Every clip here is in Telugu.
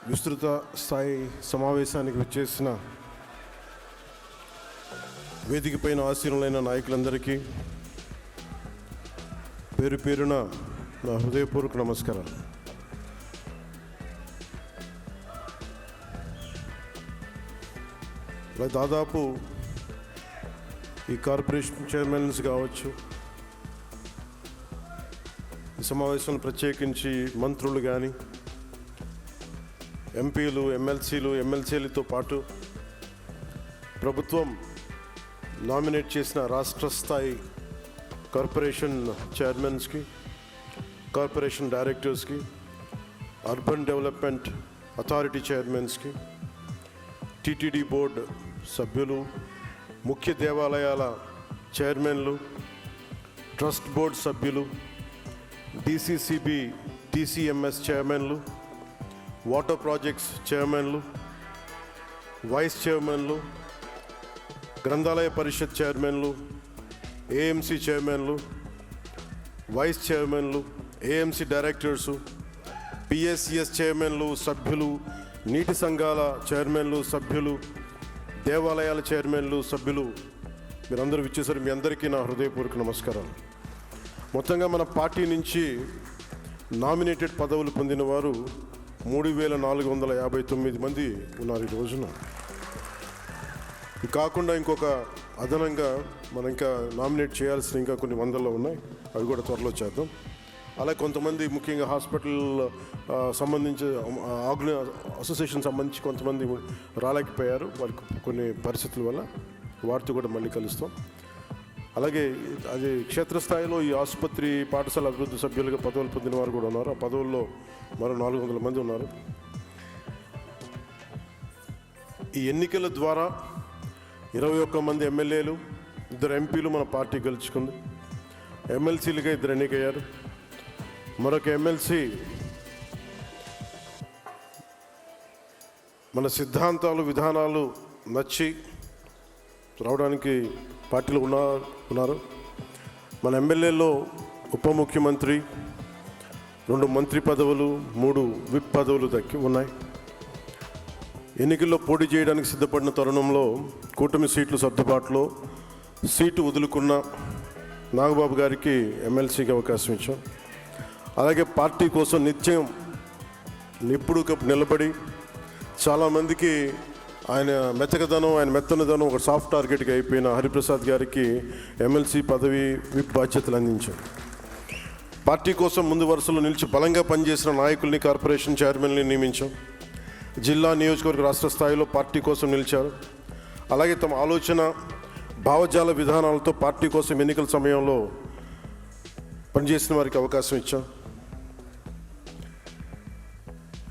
విస్తృత స్థాయి సమావేశానికి వచ్చేసిన వేదికపైన ఆసీనులైన నాయకులందరికీ పేరు పేరున నా హృదయపూర్వక నమస్కారాలు. అలా దాదాపు ఈ కార్పొరేషన్ చైర్మన్స్ కావచ్చు, ఈ సమావేశంలో ప్రత్యేకించి మంత్రులు కానీ, ఎంపీలు, ఎమ్మెల్సీలు, ఎమ్మెల్సీలతో పాటు ప్రభుత్వం నామినేట్ చేసిన రాష్ట్ర స్థాయి కార్పొరేషన్ చైర్మన్స్కి, కార్పొరేషన్ డైరెక్టర్స్కి, అర్బన్ డెవలప్మెంట్ అథారిటీ చైర్మన్స్కి, టీటీడీ బోర్డు సభ్యులు, ముఖ్య దేవాలయాల చైర్మన్లు, ట్రస్ట్ బోర్డు సభ్యులు, డిసిసిబి, టీసీఎంఎస్ చైర్మన్లు, వాటర్ ప్రాజెక్ట్స్ చైర్మన్లు, వైస్ చైర్మన్లు, గ్రంథాలయ పరిషత్ చైర్మన్లు, ఏఎంసీ చైర్మన్లు, వైస్ చైర్మన్లు, ఏఎంసీ డైరెక్టర్సు, పిఎస్సిఎస్ చైర్మన్లు, సభ్యులు, నీటి సంఘాల చైర్మన్లు, సభ్యులు, దేవాలయాల చైర్మన్లు, సభ్యులు, మీరందరూ ఇచ్చేసరికి మీ అందరికీ నా హృదయపూర్వక నమస్కారాలు. మొత్తంగా మన పార్టీ నుంచి నామినేటెడ్ పదవులు పొందిన వారు 3459 మంది ఉన్నారు ఈ రోజున. ఇది కాకుండా ఇంకొక అదనంగా మనం ఇంకా నామినేట్ చేయాల్సిన ఇంకా కొన్ని వందల్లో ఉన్నాయి, అవి కూడా త్వరలో చేద్దాం. అలాగే కొంతమంది ముఖ్యంగా హాస్పిటల్ సంబంధించి అసోసియేషన్ సంబంధించి కొంతమంది రాలేకపోయారు, వాళ్ళకి కొన్ని పరిస్థితుల వల్ల, వారితో కూడా మళ్ళీ కలుస్తాం. అలాగే అది క్షేత్రస్థాయిలో ఈ ఆసుపత్రి పాఠశాల అభివృద్ధి సభ్యులుగా పదవులు పొందిన వారు కూడా ఉన్నారు. ఆ పదవుల్లో మరో 400 మంది ఉన్నారు. ఈ ఎన్నికల ద్వారా 21 మంది ఎమ్మెల్యేలు, 2 ఎంపీలు మన పార్టీ గెలుచుకుంది. ఎమ్మెల్సీలుగా 2 ఎన్నికయ్యారు. మరొక ఎమ్మెల్సీ మన సిద్ధాంతాలు, విధానాలు నచ్చి రావడానికి పార్టీలో ఉన్నారు. మన ఎమ్మెల్యేలో ఉప ముఖ్యమంత్రి, 2 మంత్రి పదవులు, 3 విప్ పదవులు దక్కి ఉన్నాయి. ఎన్నికల్లో పోటీ చేయడానికి సిద్ధపడిన తరుణంలో కూటమి సీట్లు సర్దుబాటులో సీటు వదులుకున్న నాగబాబు గారికి ఎమ్మెల్సీకి అవకాశం ఇచ్చాం. అలాగే పార్టీ కోసం నిత్యం నిప్పుడు నిలబడి చాలామందికి ఆయన మెత్తకదనం, ఆయన మెత్తనదనం ఒక సాఫ్ట్ టార్గెట్గా అయిపోయిన హరిప్రసాద్ గారికి ఎమ్మెల్సీ పదవి, విప్ బాధ్యతలు అందించాం. పార్టీ కోసం ముందు వరుసలో నిలిచి బలంగా పనిచేసిన నాయకుల్ని కార్పొరేషన్ చైర్మన్ని నియమించాం. జిల్లా, నియోజకవర్గ, రాష్ట్ర స్థాయిలో పార్టీ కోసం నిలిచారు. అలాగే తమ ఆలోచన, భావజాల విధానాలతో పార్టీ కోసం ఎన్నికల సమయంలో పనిచేసిన వారికి అవకాశం ఇచ్చాం.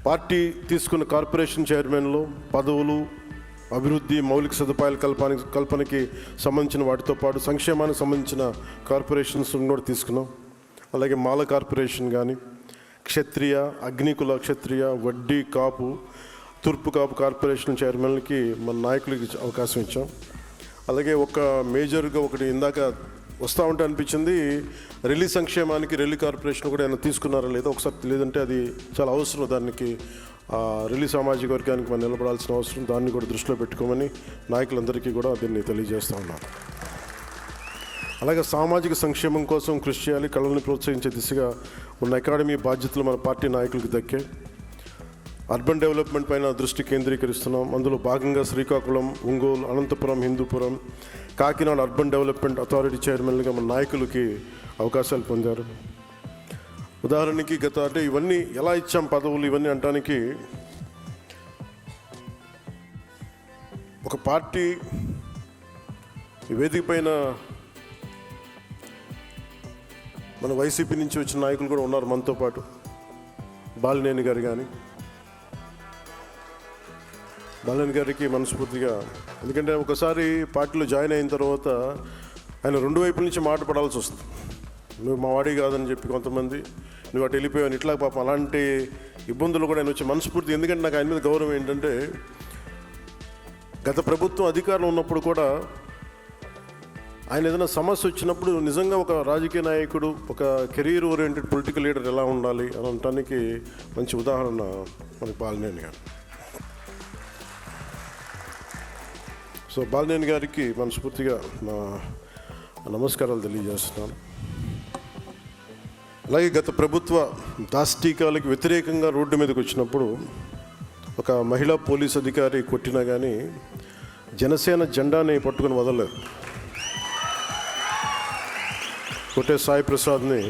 పార్టీ తీసుకున్న కార్పొరేషన్ చైర్మన్లో పదవులు, అభివృద్ధి, మౌలిక సదుపాయాల కల్పనకి సంబంధించిన వాటితో పాటు సంక్షేమానికి సంబంధించిన కార్పొరేషన్స్ కూడా తీసుకున్నాం. అలాగే మాల కార్పొరేషన్ కానీ, క్షత్రియ, అగ్నికుల క్షత్రియ, వడ్డీ కాపు, తూర్పు కాపు కార్పొరేషన్ చైర్మన్లకి మన నాయకులకి అవకాశం ఇచ్చాం. అలాగే ఒక మేజర్గా ఒకటి ఇందాక వస్తూ ఉంటే అనిపించింది, రెల్లి సంక్షేమానికి రెల్లి కార్పొరేషన్ కూడా ఏమైనా తీసుకున్నారా లేదా ఒకసారి, లేదంటే అది చాలా అవసరం, దానికి రెల్లి సామాజిక వర్గానికి మనం నిలబడాల్సిన అవసరం, దాన్ని కూడా దృష్టిలో పెట్టుకోమని నాయకులందరికీ కూడా దీన్ని తెలియజేస్తూ ఉన్నాం. అలాగే సామాజిక సంక్షేమం కోసం కృషి చేయాలి, కళలను ప్రోత్సహించే దిశగా ఉన్న అకాడమీ బాధ్యతలు మన పార్టీ నాయకులకు దక్కాయి. అర్బన్ డెవలప్మెంట్ పైన దృష్టి కేంద్రీకరిస్తున్నాం. అందులో భాగంగా Srikakulam, Ongole, Anantapuram, Hindupuram, Kakinada urban development authority చైర్మన్లుగా మన నాయకులకి అవకాశాలు పొందారు. ఉదాహరణకి అంటే ఇవన్నీ ఎలా ఇచ్చాం పదవులు, ఇవన్నీ అనడానికి ఒక పార్టీ వేదిక పైన మన వైసీపీ నుంచి వచ్చిన నాయకులు కూడా ఉన్నారు మనతో పాటు. బాలినేని గారు కానీ, బాలన్ గారికి మనస్ఫూర్తిగా, ఎందుకంటే ఒకసారి పార్టీలో జాయిన్ అయిన తర్వాత ఆయన 2 వైపుల నుంచి మాట పడాల్సి వస్తుంది. నువ్వు మా వాడి కాదని చెప్పి కొంతమంది, నువ్వు అటు వెళ్ళిపోయావు, ఇట్లా పాపం అలాంటి ఇబ్బందులు కూడా ఆయన వచ్చి మనస్ఫూర్తి. ఎందుకంటే నాకు ఆయన మీద గౌరవం ఏంటంటే, గత ప్రభుత్వం అధికారంలో ఉన్నప్పుడు కూడా ఆయన ఏదైనా సమస్య వచ్చినప్పుడు నిజంగా ఒక రాజకీయ నాయకుడు, ఒక కెరీర్ ఓరియంటెడ్ పొలిటికల్ లీడర్ ఎలా ఉండాలి అని అనటానికి మంచి ఉదాహరణ మనకి బాలినేని గారు. సో బాలినేని గారికి మనస్ఫూర్తిగా నా నమస్కారాలు తెలియజేస్తున్నాను. అలాగే గత ప్రభుత్వ దాష్టీకాలకు వ్యతిరేకంగా రోడ్డు మీదకి వచ్చినప్పుడు ఒక మహిళా పోలీస్ అధికారి కొట్టినా కానీ జనసేన జెండాని పట్టుకుని వదలలేదు. కొట్టే సాయి ప్రసాద్ని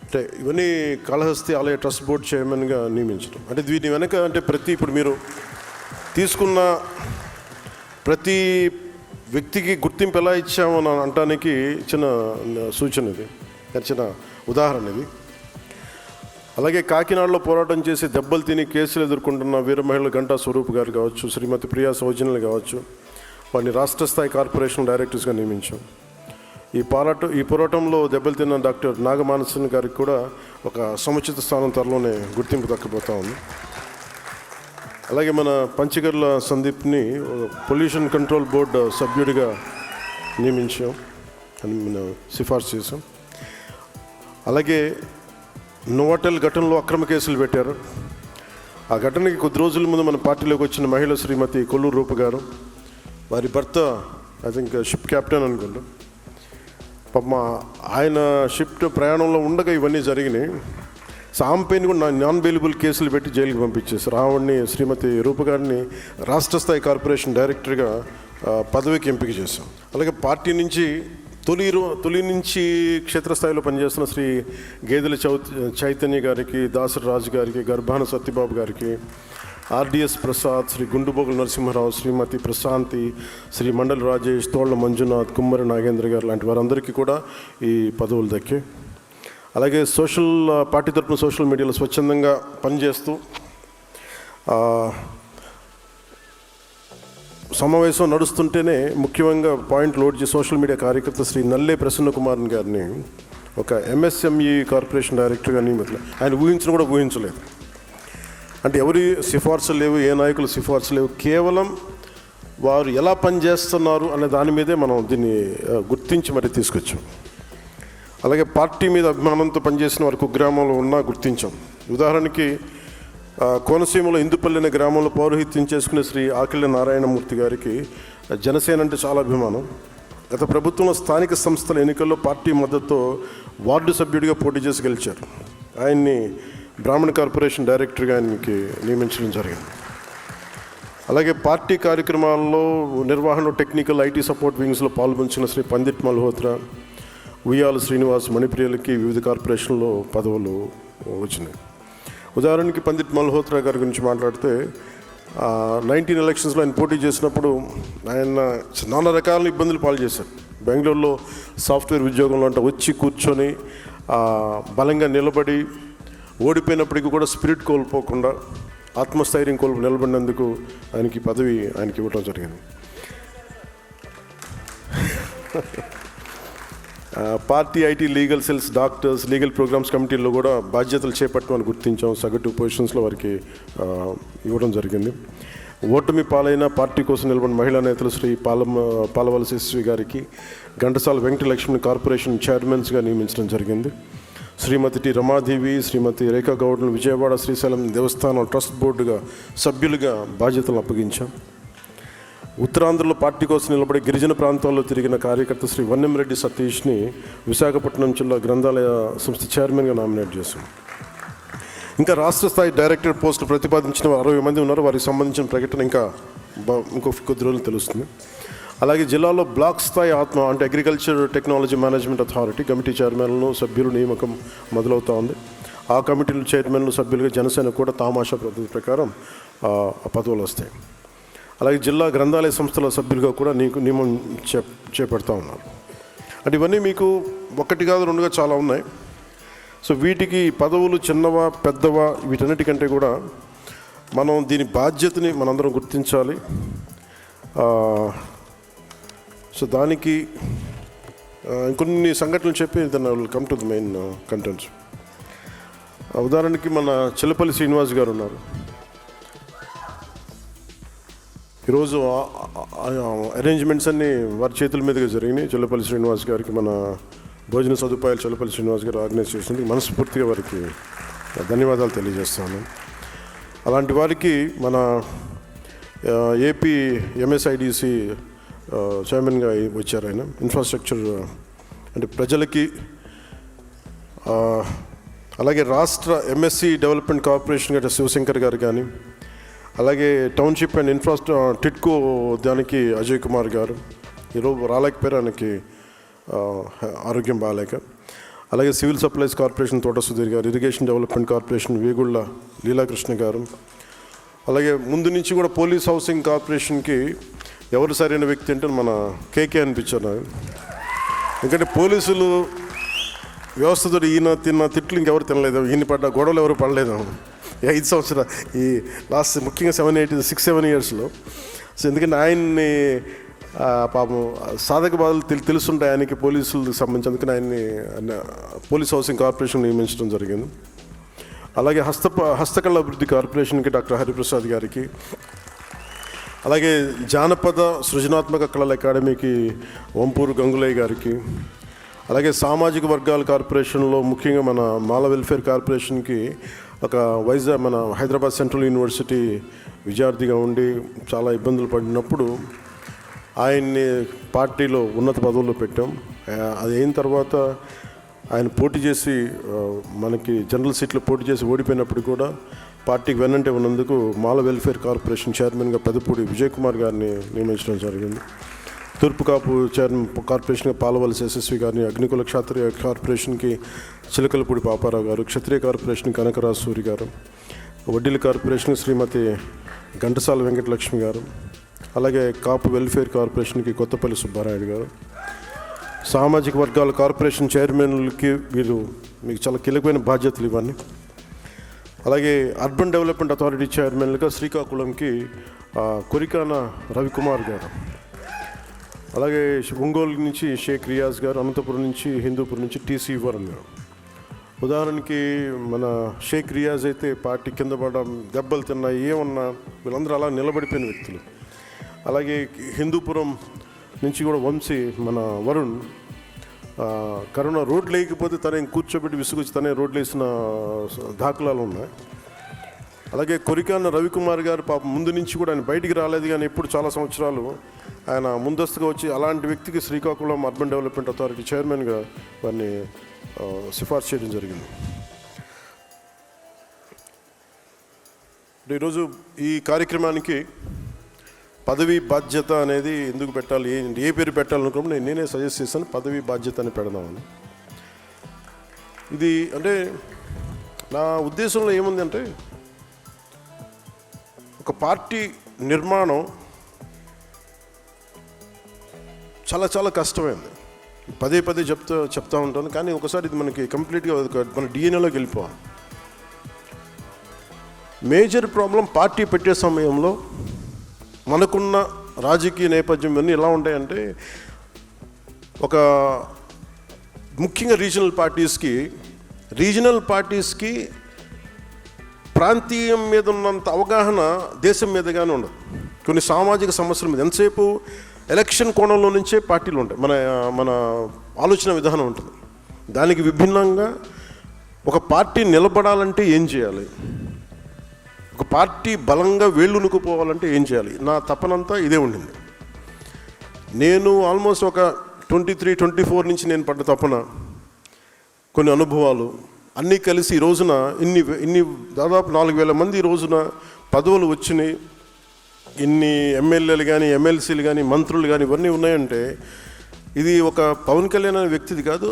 అంటే ఇవన్నీ కాళహస్తి ఆలయ ట్రస్ట్ బోర్డ్ చైర్మన్గా నియమించడం. అంటే దీని వెనక అంటే ఇప్పుడు మీరు తీసుకున్న ప్రతి వ్యక్తికి గుర్తింపు ఎలా ఇచ్చామని అనటానికి చిన్న సూచన ఇది, చిన్న ఉదాహరణ ఇది. అలాగే కాకినాడలో పోరాటం చేసి దెబ్బలు తిని కేసులు ఎదుర్కొంటున్న వీర మహిళ గంటా స్వరూప్ గారు కావచ్చు, శ్రీమతి ప్రియా సౌజన్యలు కావచ్చు, వారిని రాష్ట్ర స్థాయి కార్పొరేషన్ డైరెక్టర్స్గా నియమించాం. ఈ పోరాటంలో దెబ్బలు తిన్న డాక్టర్ నాగమానసన్ గారికి కూడా ఒక సముచిత స్థానం త్వరలోనే గుర్తింపు దక్కబోతా ఉంది. అలాగే మన పంచగర్ల సందీప్ని పొల్యూషన్ కంట్రోల్ బోర్డు సభ్యుడిగా నియమించాం అని మనం సిఫార్సు చేసాం. అలాగే నోవాటెల్ ఘటనలో అక్రమ కేసులు పెట్టారు. ఆ ఘటనకి కొద్ది రోజుల ముందు మన పార్టీలోకి వచ్చిన మహిళ శ్రీమతి కొల్లూరు రూప గారు, వారి భర్త ఐ థింక్ షిప్ క్యాప్టెన్ అనుకుంటాం, పాపం ఆయన షిప్ ప్రయాణంలో ఉండగా ఇవన్నీ జరిగినాయి. సాంపేని కూడా నాన్ బెయిలబుల్ కేసులు పెట్టి జైలుకి పంపించేశారు. ఆవిడ్ని శ్రీమతి రూప గారిని రాష్ట్ర స్థాయి కార్పొరేషన్ డైరెక్టర్గా పదవికి ఎంపిక చేశాం. అలాగే పార్టీ నుంచి తొలి నుంచి క్షేత్రస్థాయిలో పనిచేస్తున్న శ్రీ గేదెల చైతన్య గారికి, దాసరి రాజు గారికి, గర్భాన సత్యబాబు గారికి, ఆర్డిఎస్ ప్రసాద్, శ్రీ గుండుబోగుల నరసింహారావు, శ్రీమతి ప్రశాంతి, శ్రీ మండలి రాజేష్, తోళ్ల మంజునాథ్, కుమ్మరి నాగేంద్ర గారు లాంటి వారందరికీ కూడా ఈ పదవులు దక్కాయి. అలాగే పార్టీ తరపున సోషల్ మీడియాలో స్వచ్ఛందంగా పనిచేస్తూ సమావేశం నడుస్తుంటేనే ముఖ్యంగా పాయింట్ లోడ్ చేసి సోషల్ మీడియా కార్యకర్త శ్రీ నల్లే ప్రసన్న కుమార్ గారిని ఒక ఎంఎస్ఎంఈ కార్పొరేషన్ డైరెక్టర్గా నియమించలేదు. ఆయన ఊహించడం కూడా ఊహించలేదు. అంటే ఎవరి సిఫార్సులు లేవు, ఏ నాయకుల సిఫార్సు లేవు, కేవలం వారు ఎలా పనిచేస్తున్నారు అనే దాని మీదే మనం దీన్ని గుర్తించి మరి తీసుకొచ్చాం. అలాగే పార్టీ మీద అభిమానంతో పనిచేసిన వారికి గ్రామంలో ఉన్నా గుర్తించాం. ఉదాహరణకి కోనసీమలో ఇందుపల్లి అనే గ్రామంలో పౌరోహిత్యం చేసుకునే శ్రీ ఆకిళ్ళ నారాయణమూర్తి గారికి జనసేన అంటే చాలా అభిమానం. గత ప్రభుత్వంలో స్థానిక సంస్థల ఎన్నికల్లో పార్టీ మద్దతుతో వార్డు సభ్యుడిగా పోటీ చేసి గెలిచారు. ఆయన్ని బ్రాహ్మణ కార్పొరేషన్ డైరెక్టర్గా ఆయనకి నియమించడం జరిగింది. అలాగే పార్టీ కార్యక్రమాల్లో నిర్వహణలో టెక్నికల్ ఐటీ సపోర్ట్ వింగ్స్లో పాల్పంచిన శ్రీ పండిట్ మల్హోత్రా, ఉయ్యాల శ్రీనివాస్, మణిప్రియలకి వివిధ కార్పొరేషన్లో పదవులు వచ్చినాయి. ఉదాహరణకి పండిట్ మల్హోత్రా గారి గురించి మాట్లాడితే 19 ఎలక్షన్స్లో ఆయన పోటీ చేసినప్పుడు ఆయన నానా రకాల ఇబ్బందులు పాలు చేశారు. బెంగళూరులో సాఫ్ట్వేర్ ఉద్యోగంలో అంటే వచ్చి కూర్చొని బలంగా నిలబడి ఓడిపోయినప్పటికీ కూడా స్పిరిట్ కోల్పోకుండా ఆత్మస్థైర్యం నిలబడినందుకు ఆయనకి పదవి ఇవ్వడం జరిగింది. Party IT legal cells, doctors, legal programmes కమిటీల్లో కూడా బాధ్యతలు చేపట్టమని గుర్తించాం. సగటు పొజిషన్స్లో వారికి ఇవ్వడం జరిగింది. ఓటమి పాలైన పార్టీ కోసం నిలబడిన మహిళా నేతలు శ్రీ పాలవలసి శ్రీ గారికి ఘంటసాల వెంకటలక్ష్మి కార్పొరేషన్ చైర్మన్స్గా నియమించడం జరిగింది. శ్రీమతి టి రమాదేవి, శ్రీమతి రేఖా గౌడ్ను విజయవాడ శ్రీశైలం దేవస్థానం ట్రస్ట్ బోర్డుగా సభ్యులుగా బాధ్యతలు అప్పగించాం. ఉత్తరాంధ్రలో పార్టీ కోసం నిలబడి గిరిజన ప్రాంతాల్లో తిరిగిన కార్యకర్త శ్రీ వన్నెంరెడ్డి సతీష్ని విశాఖపట్నం జిల్లా గ్రంథాలయ సంస్థ చైర్మన్గా నామినేట్ చేశాం. ఇంకా రాష్ట్ర స్థాయి డైరెక్టర్ పోస్టులు ప్రతిపాదించిన 60 మంది ఉన్నారు. వారికి సంబంధించిన ప్రకటన ఇంకో కొద్ది రోజులు తెలుస్తుంది. అలాగే జిల్లాలో బ్లాక్ స్థాయి అంటే agriculture technology management authority committee చైర్మన్లను సభ్యులు నియామకం మొదలవుతూ ఉంది. ఆ కమిటీలు చైర్మన్లు సభ్యులుగా జనసేన కూడా తామాషా పద్ధతి ప్రకారం పదవులు వస్తాయి. అలాగే జిల్లా గ్రంథాలయ సంస్థల సభ్యులుగా కూడా నియమం చేపడతా ఉన్నారు. అంటే ఇవన్నీ మీకు ఒకటి కాదు రెండుగా చాలా ఉన్నాయి. సో వీటికి పదవులు చిన్నవా పెద్దవా వీటన్నిటికంటే కూడా మనం దీని బాధ్యతని మనందరం గుర్తించాలి. సో దానికి ఇంకొన్ని సంఘటనలు చెప్పి then I will come to the main contents. ఉదాహరణకి మన చిల్లపల్లి శ్రీనివాస్ గారు ఉన్నారు. ఈరోజు అరేంజ్మెంట్స్ అన్నీ వారి చేతుల మీదుగా జరిగినాయి. చెల్లపల్లి శ్రీనివాస్ గారికి, మన భోజన సదుపాయాలు చెల్లపల్లి శ్రీనివాస్ గారు ఆర్గనైజ్ చేసినందుకు మనస్ఫూర్తిగా వారికి ధన్యవాదాలు తెలియజేస్తాను. అలాంటి వారికి మన ఏపీ ఎంఎస్ఐడిసి చైర్మన్గా వచ్చారు ఆయన. ఇన్ఫ్రాస్ట్రక్చర్ అంటే ప్రజలకి, అలాగే రాష్ట్ర ఎంఎస్సి డెవలప్మెంట్ కార్పొరేషన్ గట్రా శివశంకర్ గారు కానీ, అలాగే టౌన్షిప్ అండ్ టిట్కో దానికి అజయ్ కుమార్ గారు ఈరోజు రాలేకపోయారు, ఆయనకి ఆరోగ్యం బాగాలేక. అలాగే సివిల్ సప్లైస్ కార్పొరేషన్ తోట సుధీర్ గారు, irrigation development corporation Vegulla Leelakrishna గారు, అలాగే ముందు నుంచి కూడా పోలీస్ హౌసింగ్ కార్పొరేషన్కి ఎవరు సరైన వ్యక్తి అంటే మన కేకే అనిపించారు నాకు. ఎందుకంటే పోలీసులు వ్యవస్థతో ఈయన తిన్న తిట్లు ఇంకెవరు తినలేదు, ఈయన పడ్డ గొడవలు ఎవరు పడలేదు ఈ 5 సంవత్సరాలు, ఈ లాస్ట్ ముఖ్యంగా 6-7 ఇయర్స్లో. సో ఎందుకంటే ఆయన్ని పాపం సాధక బాధలు తెలుసుంటాయి ఆయనకి పోలీసులకు సంబంధించి, అందుకని ఆయన్ని పోలీస్ హౌసింగ్ కార్పొరేషన్ నియమించడం జరిగింది. అలాగే హస్తకళ అభివృద్ధి కార్పొరేషన్కి డాక్టర్ హరిప్రసాద్ గారికి, అలాగే జానపద సృజనాత్మక కళల అకాడమీకి వంపూరు గంగులయ్య గారికి, అలాగే సామాజిక వర్గాల కార్పొరేషన్లో ముఖ్యంగా మన మాల వెల్ఫేర్ కార్పొరేషన్కి ఒక మన హైదరాబాద్ సెంట్రల్ యూనివర్సిటీ విద్యార్థిగా ఉండి చాలా ఇబ్బందులు పడినప్పుడు ఆయన్ని పార్టీలో ఉన్నత పదవుల్లో పెట్టాం. అది అయిన తర్వాత ఆయన పోటీ చేసి మనకి జనరల్ సీట్లో పోటీ చేసి ఓడిపోయినప్పుడు కూడా పార్టీకి వెన్నంటే ఉన్నందుకు మాల వెల్ఫేర్ కార్పొరేషన్ చైర్మన్గా పెదపూడి విజయ్ కుమార్ గారిని నియమించడం జరిగింది. తూర్పు కాపు కార్పొరేషన్గా పాలవలసి యశస్వి గారిని, అగ్నికుల క్షత్రియ కార్పొరేషన్కి చిలకలపూడి పాపారావు గారు, క్షత్రియ కార్పొరేషన్ కనకరాజు సూరి గారు, వడ్డీల కార్పొరేషన్ శ్రీమతి ఘంటసాల వెంకటలక్ష్మి గారు, అలాగే కాపు వెల్ఫేర్ కార్పొరేషన్కి కొత్తపల్లి సుబ్బారాయుడు గారు. సామాజిక వర్గాల కార్పొరేషన్ చైర్మన్లకి వీరు మీకు చాలా కీలకమైన బాధ్యతలు ఇవన్నీ. అలాగే అర్బన్ డెవలప్మెంట్ అథారిటీ చైర్మన్లుగా శ్రీకాకుళంకి కొరికాన రవికుమార్ గారు, అలాగే ఒంగోలు నుంచి షేక్ రియాజ్ గారు, అనంతపురం నుంచి హిందూపురం నుంచి టీసీ వరుణ్ గారు. ఉదాహరణకి మన షేక్ రియాజ్ అయితే పార్టీ కింద పడడం, దెబ్బలు తిన్నా, ఏమన్నా వీళ్ళందరూ అలా నిలబడిపోయిన వ్యక్తులు. అలాగే హిందూపురం నుంచి కూడా వంశీ మన వరుణ్ కరోనా రోడ్లు లేకపోతే తనే కూర్చోబెట్టి విసుగొచ్చి తనే రోడ్లు వేసిన దాఖలాలు ఉన్నాయి. అలాగే కొరికాన రవికుమార్ గారు పాపం ముందు నుంచి కూడా ఆయన బయటికి రాలేదు, కానీ ఎప్పుడు చాలా సంవత్సరాలు ఆయన ముందస్తుగా వచ్చి అలాంటి వ్యక్తికి శ్రీకాకుళం అర్బన్ డెవలప్మెంట్ అథారిటీ చైర్మన్గా వారిని సిఫార్సు చేయడం జరిగింది. ఈరోజు ఈ కార్యక్రమానికి పదవి బాధ్యత అనేది ఎందుకు పెట్టాలి, ఏ పేరు పెట్టాలనుకున్నప్పుడు నేనే సజెస్ట్ చేశాను, పదవి బాధ్యత అని పెడదామని. ఇది అంటే నా ఉద్దేశంలో ఏముంది అంటే, ఒక పార్టీ నిర్మాణం చాలా చాలా కష్టమైంది. పదే చెప్తా ఉంటాను, కానీ ఒకసారి ఇది మనకి కంప్లీట్గా మన డిఎన్ఏలోకి వెళ్ళిపోవాలి. మేజర్ ప్రాబ్లం పార్టీ పెట్టే సమయంలో మనకున్న రాజకీయ నేపథ్యం ఇవన్నీ ఎలా ఉంటాయంటే, ఒక ముఖ్యంగా రీజనల్ పార్టీస్కి ప్రాంతీయం మీద ఉన్నంత అవగాహన దేశం మీదగానే ఉండదు. కొన్ని సామాజిక సమస్యల మీద ఎంతసేపు ఎలక్షన్ కోణంలో నుంచే పార్టీలు ఉంటాయి. మన ఆలోచన విధానం ఉంటుంది. దానికి విభిన్నంగా ఒక పార్టీ నిలబడాలంటే ఏం చేయాలి, ఒక పార్టీ బలంగా వేళ్ళునుకుపోవాలంటే ఏం చేయాలి, నా తపనంతా ఇదే ఉండింది. నేను ఆల్మోస్ట్ ఒక 23-24 నుంచి నేను పడ్డ తపన, కొన్ని అనుభవాలు అన్నీ కలిసి ఈ రోజున ఇన్ని దాదాపు 4,000 మంది ఈ రోజున పదవులు వచ్చినాయి. ఇన్ని ఎమ్మెల్యేలు కానీ, ఎమ్మెల్సీలు కానీ, మంత్రులు కానీ ఇవన్నీ ఉన్నాయంటే ఇది ఒక పవన్ కళ్యాణ్ అనే వ్యక్తిది కాదు,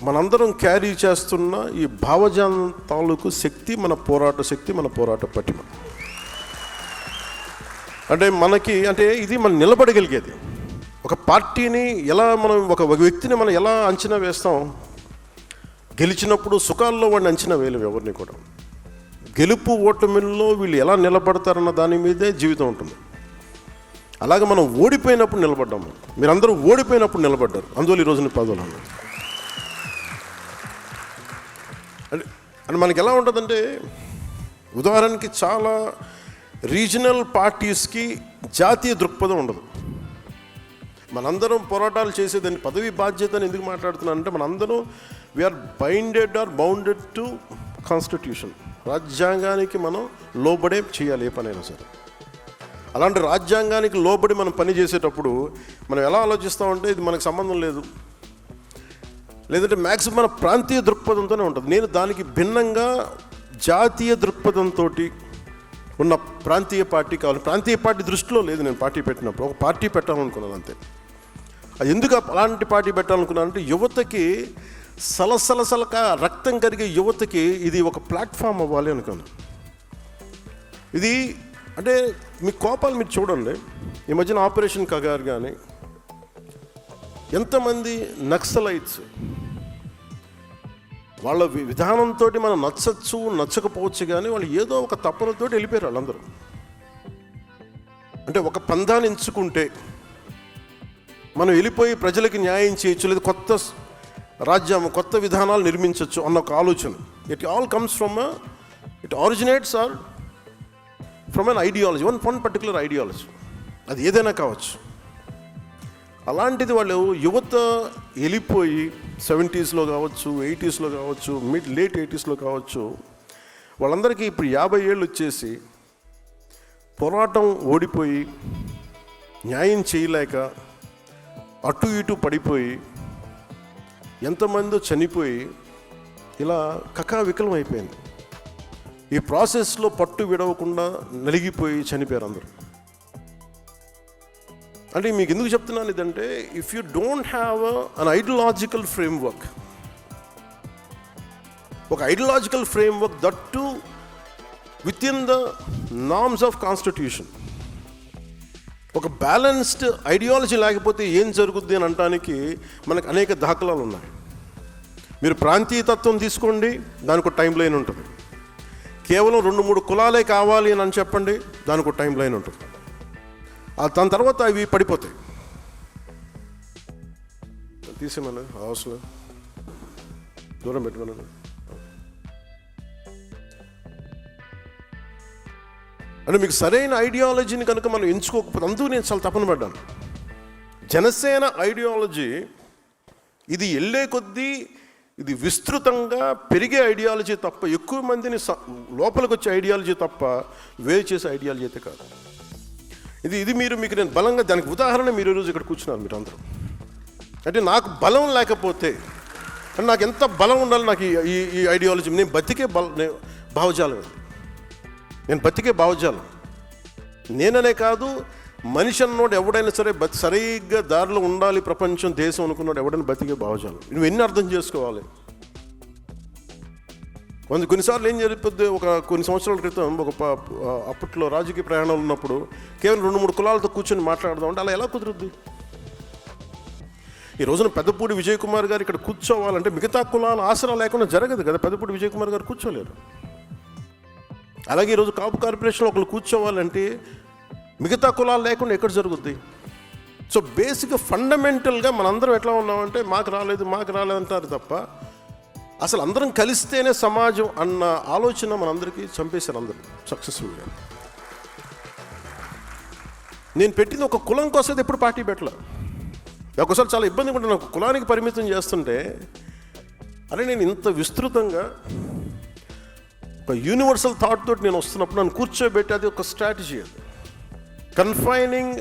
మనందరం క్యారీ చేస్తున్న ఈ భావజాలం తాలూకు శక్తి, మన పోరాట శక్తి, మన పోరాట పటిమ. అంటే ఇది మనం నిలబడగలిగేది. ఒక పార్టీని ఎలా మనం, ఒక వ్యక్తిని మనం ఎలా అంచనా వేస్తాం, గెలిచినప్పుడు సుఖాల్లో వాడిని అంచనా వేయలేము ఎవరిని కూడా. గెలుపు ఓటమిల్లో వీళ్ళు ఎలా నిలబడతారన్న దాని మీదే జీవితం ఉంటుంది. అలాగే మనం ఓడిపోయినప్పుడు నిలబడ్డాము, మీరందరూ ఓడిపోయినప్పుడు నిలబడ్డారు, అందువల్ల ఈరోజు పదవులు అంటే మనకి ఎలా ఉంటుందంటే, ఉదాహరణకి చాలా రీజనల్ పార్టీస్కి జాతీయ దృక్పథం ఉండదు. మనందరం పోరాటాలు చేసేదాన్ని పదవి బాధ్యత అని ఎందుకు మాట్లాడుతున్నానంటే, మనందరం వీఆర్ బౌండెడ్ టు కాన్స్టిట్యూషన్. రాజ్యాంగానికి మనం లోబడే చేయాలి ఏ పనైనా సరే. అలాంటి రాజ్యాంగానికి లోబడి మనం పని చేసేటప్పుడు మనం ఎలా ఆలోచిస్తామంటే ఇది మనకు సంబంధం లేదు, లేదంటే మ్యాక్సిమం మన ప్రాంతీయ దృక్పథంతోనే ఉంటుంది. నేను దానికి భిన్నంగా జాతీయ దృక్పథంతో ఉన్న ప్రాంతీయ పార్టీ కావాలి. ప్రాంతీయ పార్టీ దృష్టిలో లేదు నేను పార్టీ పెట్టినప్పుడు. ఒక పార్టీ పెట్టాలనుకున్నాను అంతే. అది ఎందుకు అలాంటి పార్టీ పెట్టాలనుకున్నానంటే, యువతకి సలసలసలక రక్తం కరిగే యువతకి ఇది ఒక ప్లాట్ఫామ్ అవ్వాలి అనుకున్నాను. ఇది అంటే మీ కోపాలు మీరు చూడండి. ఈ మధ్యన ఆపరేషన్ కగార్ కానీ ఎంతమంది నక్సలైట్స్ వాళ్ళ విధానంతో మనం నచ్చచ్చు నచ్చకపోవచ్చు, కానీ వాళ్ళు ఏదో ఒక తపనతో వెళ్ళిపోయారు వాళ్ళందరూ. అంటే ఒక పందాన్ని ఎంచుకుంటే మనం వెళ్ళిపోయి ప్రజలకి న్యాయం చేయొచ్చు, లేదా కొత్త రాజ్యం కొత్త విధానాలు నిర్మించవచ్చు అన్న ఒక ఆలోచన. It all comes it originates or from an ideology, one particular ideology. అది ఏదైనా కావచ్చు. అలాంటిది వాళ్ళు యువత వెళ్ళిపోయి 70s కావచ్చు, 80s కావచ్చు, లేట్ 80s కావచ్చు, వాళ్ళందరికీ ఇప్పుడు 50 ఏళ్ళు వచ్చేసి పోరాటం ఓడిపోయి న్యాయం చేయలేక అటు ఇటు పడిపోయి ఎంతమందో చనిపోయి ఇలా కకావికలం అయిపోయింది. ఈ ప్రాసెస్లో పట్టు విడవకుండా నలిగిపోయి చనిపోయారు అందరూ. అంటే మీకు ఎందుకు చెప్తున్నాను ఇదంటే, if you don't have an ideological framework, ఒక ideological framework that too within the norms of constitution, ఒక బ్యాలెన్స్డ్ ఐడియాలజీ లేకపోతే ఏం జరుగుద్ది అని అనడానికి మనకు అనేక దాఖలాలు ఉన్నాయి. మీరు ప్రాంతీయతత్వం తీసుకోండి, దానికి ఒక టైం లైన్ ఉంటుంది. కేవలం 2-3 కులాలే కావాలి అని చెప్పండి, దానికి ఒక టైం లైన్ ఉంటుంది. దాని తర్వాత అవి పడిపోతాయి. తీసేమన్నా హౌస్లో దూరం పెట్టుకున్నాను. అంటే మీకు సరైన ఐడియాలజీని కనుక మనం ఎంచుకోకపోతే, అందుకు నేను చాలా తపన పడ్డాను. జనసేన ఐడియాలజీ ఇది వెళ్ళే కొద్దీ ఇది విస్తృతంగా పెరిగే ఐడియాలజీ తప్ప, ఎక్కువ మందిని లోపలికి వచ్చే ఐడియాలజీ తప్ప వేరు చేసే ఐడియాలజీ అయితే కాదు. ఇది మీకు నేను బలంగా, దానికి ఉదాహరణ మీరు ఈరోజు ఇక్కడ కూర్చున్నారు మీరు అందరూ. అంటే నాకు బలం లేకపోతే, అంటే నాకు ఎంత బలం ఉండాలి నాకు ఈ ఐడియాలజీ, నేను బతికే భావజాలం, నేను బతికే భావజాలం. నేననే కాదు, మనిషి అన్నోడు ఎవడైనా సరే సరిగ్గా దారిలో ఉండాలి ప్రపంచం దేశం అనుకున్నాడు ఎవడైనా బతికే భావజాలం. నువ్వు ఎన్ని అర్థం చేసుకోవాలి. కొన్నిసార్లు ఏం జరిగిపోద్ది, కొన్ని సంవత్సరాల క్రితం అప్పట్లో రాజకీయ ప్రయాణాలు ఉన్నప్పుడు కేవలం 2-3 కులాలతో కూర్చొని మాట్లాడదాం అంటే అలా ఎలా కుదురుద్ది? ఈ రోజున పెద్దపూడి విజయ్ కుమార్ గారు ఇక్కడ కూర్చోవాలంటే మిగతా కులాల ఆసరా లేకుండా జరగదు కదా. పెద్దపూడి విజయ్ కుమార్ గారు కూర్చోలేరు. అలాగే ఈరోజు కాపు కార్పొరేషన్లో ఒకళ్ళు కూర్చోవాలంటే మిగతా కులాలు లేకుండా ఎక్కడ జరుగుద్ది? సో బేసిక్గా ఫండమెంటల్గా మనందరం ఎట్లా ఉన్నామంటే మాకు రాలేదు అంటారు తప్ప, అసలు అందరం కలిస్తేనే సమాజం అన్న ఆలోచన మనందరికీ చంపేశారు అందరూ సక్సెస్ఫుల్గా. నేను పెట్టింది ఒక కులం కోసం ఎప్పుడు పార్టీ పెట్టలే. ఒకసారి చాలా ఇబ్బందిగా ఉంటుంది నాకు, కులానికి పరిమితం చేస్తుంటే. అరే నేను ఇంత విస్తృతంగా ఒక యూనివర్సల్ థాట్ తోటి నేను వస్తున్నప్పుడు నన్ను కూర్చోబెట్టి, అది ఒక స్ట్రాటజీ. అది confining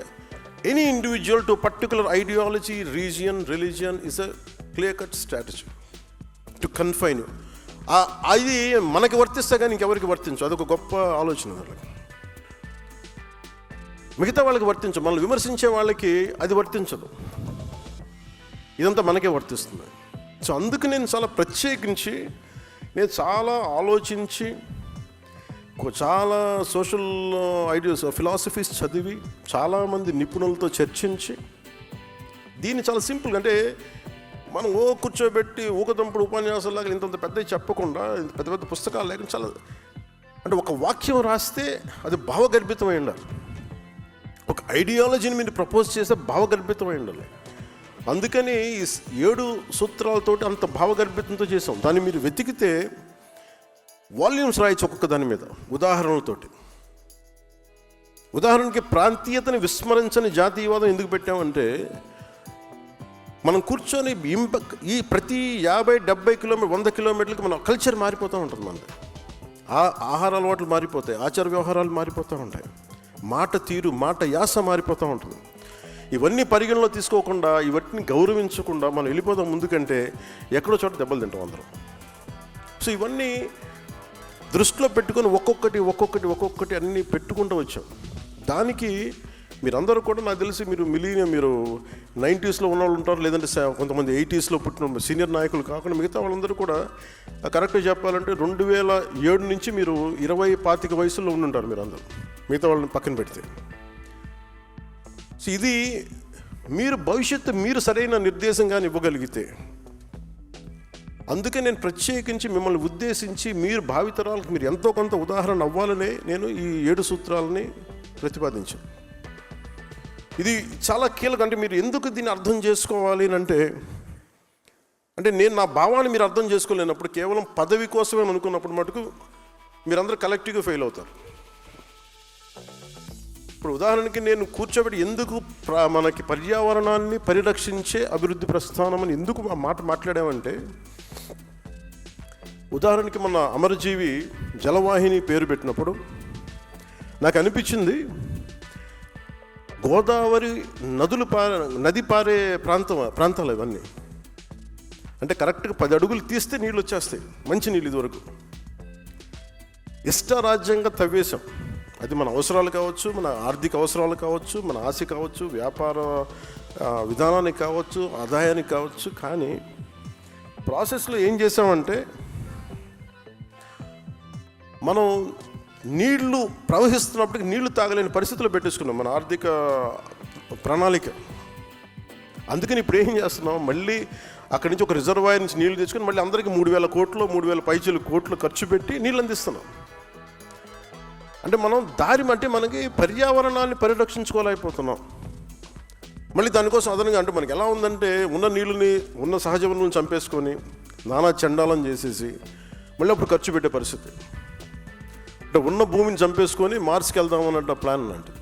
any individual to particular ideology, region, religion is a clear cut strategy to confine. అది మనకి వర్తిస్తే కానీ ఇంకెవరికి వర్తించు. అదొక గొప్ప ఆలోచన. వాళ్ళకి మిగతా వాళ్ళకి వర్తించు, మనల్ని విమర్శించే వాళ్ళకి అది వర్తించదు. ఇదంతా మనకే వర్తిస్తుంది. సో అందుకు నేను చాలా ప్రత్యేకించి, నేను చాలా ఆలోచించి, చాలా సోషల్ ఐడియాస్ ఫిలాసఫీస్ చదివి, చాలామంది నిపుణులతో చర్చించి, దీన్ని చాలా సింపుల్గా, అంటే మనం కూర్చోబెట్టి ఊకదంపుడు ఉపన్యాసాలాగా ఇంత పెద్దవి చెప్పకుండా, పెద్ద పెద్ద పుస్తకాలు లేకుండా చాలా, అంటే ఒక వాక్యం రాస్తే అది భావగర్భితమై ఉండాలి. ఒక ఐడియాలజీని మీరు ప్రపోజ్ చేస్తే భావగర్భితమై ఉండాలి. అందుకని ఈ 7 సూత్రాలతోటి అంత భావగర్భితంతో చేసాం. దాన్ని మీరు వెతికితే వాల్యూమ్స్ రాయొచ్చు ఒక్కొక్క దాని మీద ఉదాహరణలతోటి. ఉదాహరణకి ప్రాంతీయతని విస్మరించని జాతీయవాదం ఎందుకు పెట్టామంటే, మనం కూర్చొని ఈ ప్రతి 50-70 కిలోమీటర్ 100 కిలోమీటర్లకి మన కల్చర్ మారిపోతూ ఉంటుంది. మనది ఆహార అలవాట్లు మారిపోతాయి, ఆచార వ్యవహారాలు మారిపోతూ ఉంటాయి, మాట తీరు, మాట యాస మారిపోతూ ఉంటుంది. ఇవన్నీ పరిగణలో తీసుకోకుండా, ఇవన్నీ గౌరవించకుండా మనం వెళ్ళిపోతాం ముందుకంటే ఎక్కడో చోట దెబ్బలు తింటాం అందరం. సో ఇవన్నీ దృష్టిలో పెట్టుకొని ఒక్కొక్కటి అన్నీ పెట్టుకుంటూ వచ్చాం. దానికి మీరందరూ కూడా నాకు తెలిసి మీరు 90sలో ఉన్నవాళ్ళు ఉంటారు, లేదంటే కొంతమంది 80sలో పుట్టిన సీనియర్ నాయకులు కాకుండా మిగతా వాళ్ళందరూ కూడా కరెక్ట్గా చెప్పాలంటే 2007 నుంచి మీరు 20-25 వయసులో ఉండుంటారు మీరు అందరూ, మిగతా వాళ్ళని పక్కన పెడితే. సో ఇది మీరు భవిష్యత్తు మీరు సరైన నిర్దేశంగా ఇవ్వగలిగితే, అందుకే నేను ప్రత్యేకించి మిమ్మల్ని ఉద్దేశించి మీరు భావితరాలకు మీరు ఎంతో కొంత ఉదాహరణ అవ్వాలనే నేను ఈ 7 సూత్రాలని ప్రతిపాదించాను. ఇది చాలా కీలకం. అంటే మీరు ఎందుకు దీన్ని అర్థం చేసుకోవాలి అంటే నేను నా భావాన్ని మీరు అర్థం చేసుకోలేనప్పుడు, కేవలం పదవి కోసమే అనుకున్నప్పుడు మటుకు మీరందరూ కలెక్టివ్గా ఫెయిల్ అవుతారు. ఇప్పుడు ఉదాహరణకి నేను కూర్చోబెట్టి ఎందుకు మనకి పర్యావరణాన్ని పరిరక్షించే అభివృద్ధి ప్రస్థానం అని ఎందుకు ఆ మాట మాట్లాడామంటే, ఉదాహరణకి మన అమరజీవి జలవాహిని పేరు పెట్టినప్పుడు నాకు అనిపించింది, గోదావరి నది పారే ప్రాంతాలు ఇవన్నీ. అంటే కరెక్ట్గా 10 అడుగులు తీస్తే నీళ్ళు వచ్చేస్తాయి, మంచి నీళ్ళు. ఇదివరకు ఇష్టారాజ్యంగా తవ్వేశాం. అది మన అవసరాలు కావచ్చు, మన ఆర్థిక అవసరాలు కావచ్చు, మన ఆశ కావచ్చు, వ్యాపార విధానానికి కావచ్చు, ఆదాయానికి కావచ్చు. కానీ ప్రాసెస్లో ఏం చేసామంటే, మనం నీళ్లు ప్రవహిస్తున్నప్పటికీ నీళ్లు తాగలేని పరిస్థితుల్లో పెట్టేసుకున్నాం మన ఆర్థిక ప్రణాళిక. అందుకని ఇప్పుడు ఏం చేస్తున్నాం, మళ్ళీ అక్కడి నుంచి ఒక రిజర్వాయర్ నుంచి నీళ్లు తెచ్చుకొని మళ్ళీ అందరికీ 3,000 కోట్లు 3,000 పైచీలు కోట్లు ఖర్చు పెట్టి నీళ్ళు అందిస్తున్నాం. అంటే మనం మనకి పర్యావరణాన్ని పరిరక్షించుకోలేకపోతున్నాం. మళ్ళీ దానికోసం అదనంగా అంటే మనకి ఎలా ఉందంటే, ఉన్న నీళ్ళని ఉన్న సహజ వనరులను చంపేసుకొని నానా చండాలం చేసేసి మళ్ళీ అప్పుడు ఖర్చు పెట్టే పరిస్థితి. అంటే ఉన్న భూమిని చంపేసుకొని మార్స్కి వెళ్దామన్నట్టు ప్లాన్ లాంటిది.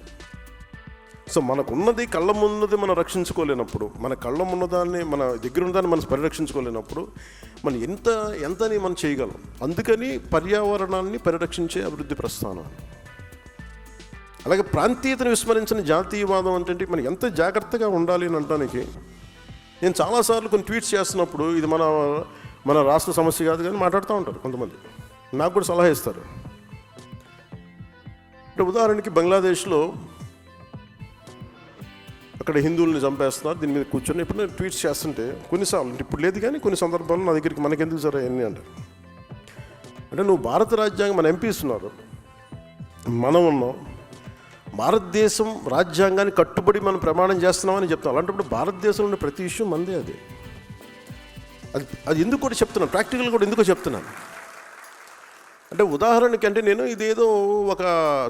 సో మనకున్నది కళ్ళ ముందుది మనం రక్షించుకోలేనప్పుడు, మన కళ్ళ ఉన్నదాన్ని మన దగ్గర ఉన్నదాన్ని మనం పరిరక్షించుకోలేనప్పుడు మనం ఎంతని మనం చేయగలం. అందుకని పర్యావరణాన్ని పరిరక్షించే అభివృద్ధి ప్రస్థానం. అలాగే ప్రాంతీయతను విస్మరించిన జాతీయవాదం అంటే మనం ఎంత జాగ్రత్తగా ఉండాలి అని అనడానికి, నేను చాలాసార్లు కొన్ని ట్వీట్స్ చేస్తున్నప్పుడు ఇది మన రాష్ట్ర సమస్య కాదు కానీ మాట్లాడుతూ ఉంటారు కొంతమంది, నాకు కూడా సలహా ఇస్తారు. అంటే ఉదాహరణకి బంగ్లాదేశ్లో అక్కడ హిందువుల్ని చంపేస్తున్నారు, దీని మీద కూర్చొని ఇప్పుడు నేను ట్వీట్స్ చేస్తుంటే కొన్నిసార్లు, ఇప్పుడు లేదు కానీ కొన్ని సందర్భాల్లో నా దగ్గరికి మనకెందుకు సరే అన్నీ అంటే నువ్వు భారత రాజ్యాంగం, మన ఎంపీస్ ఉన్నారు, మనం ఉన్నాం, భారతదేశం రాజ్యాంగాన్ని కట్టుబడి మనం ప్రమాణం చేస్తున్నామని చెప్తాం. అలాంటప్పుడు భారతదేశంలో ఉన్న ప్రతి ఇష్యూ మందే. అది ఎందుకు కూడా చెప్తున్నాను, ప్రాక్టికల్ కూడా ఎందుకో చెప్తున్నాను అంటే, ఉదాహరణకి అంటే నేను ఇదేదో ఒక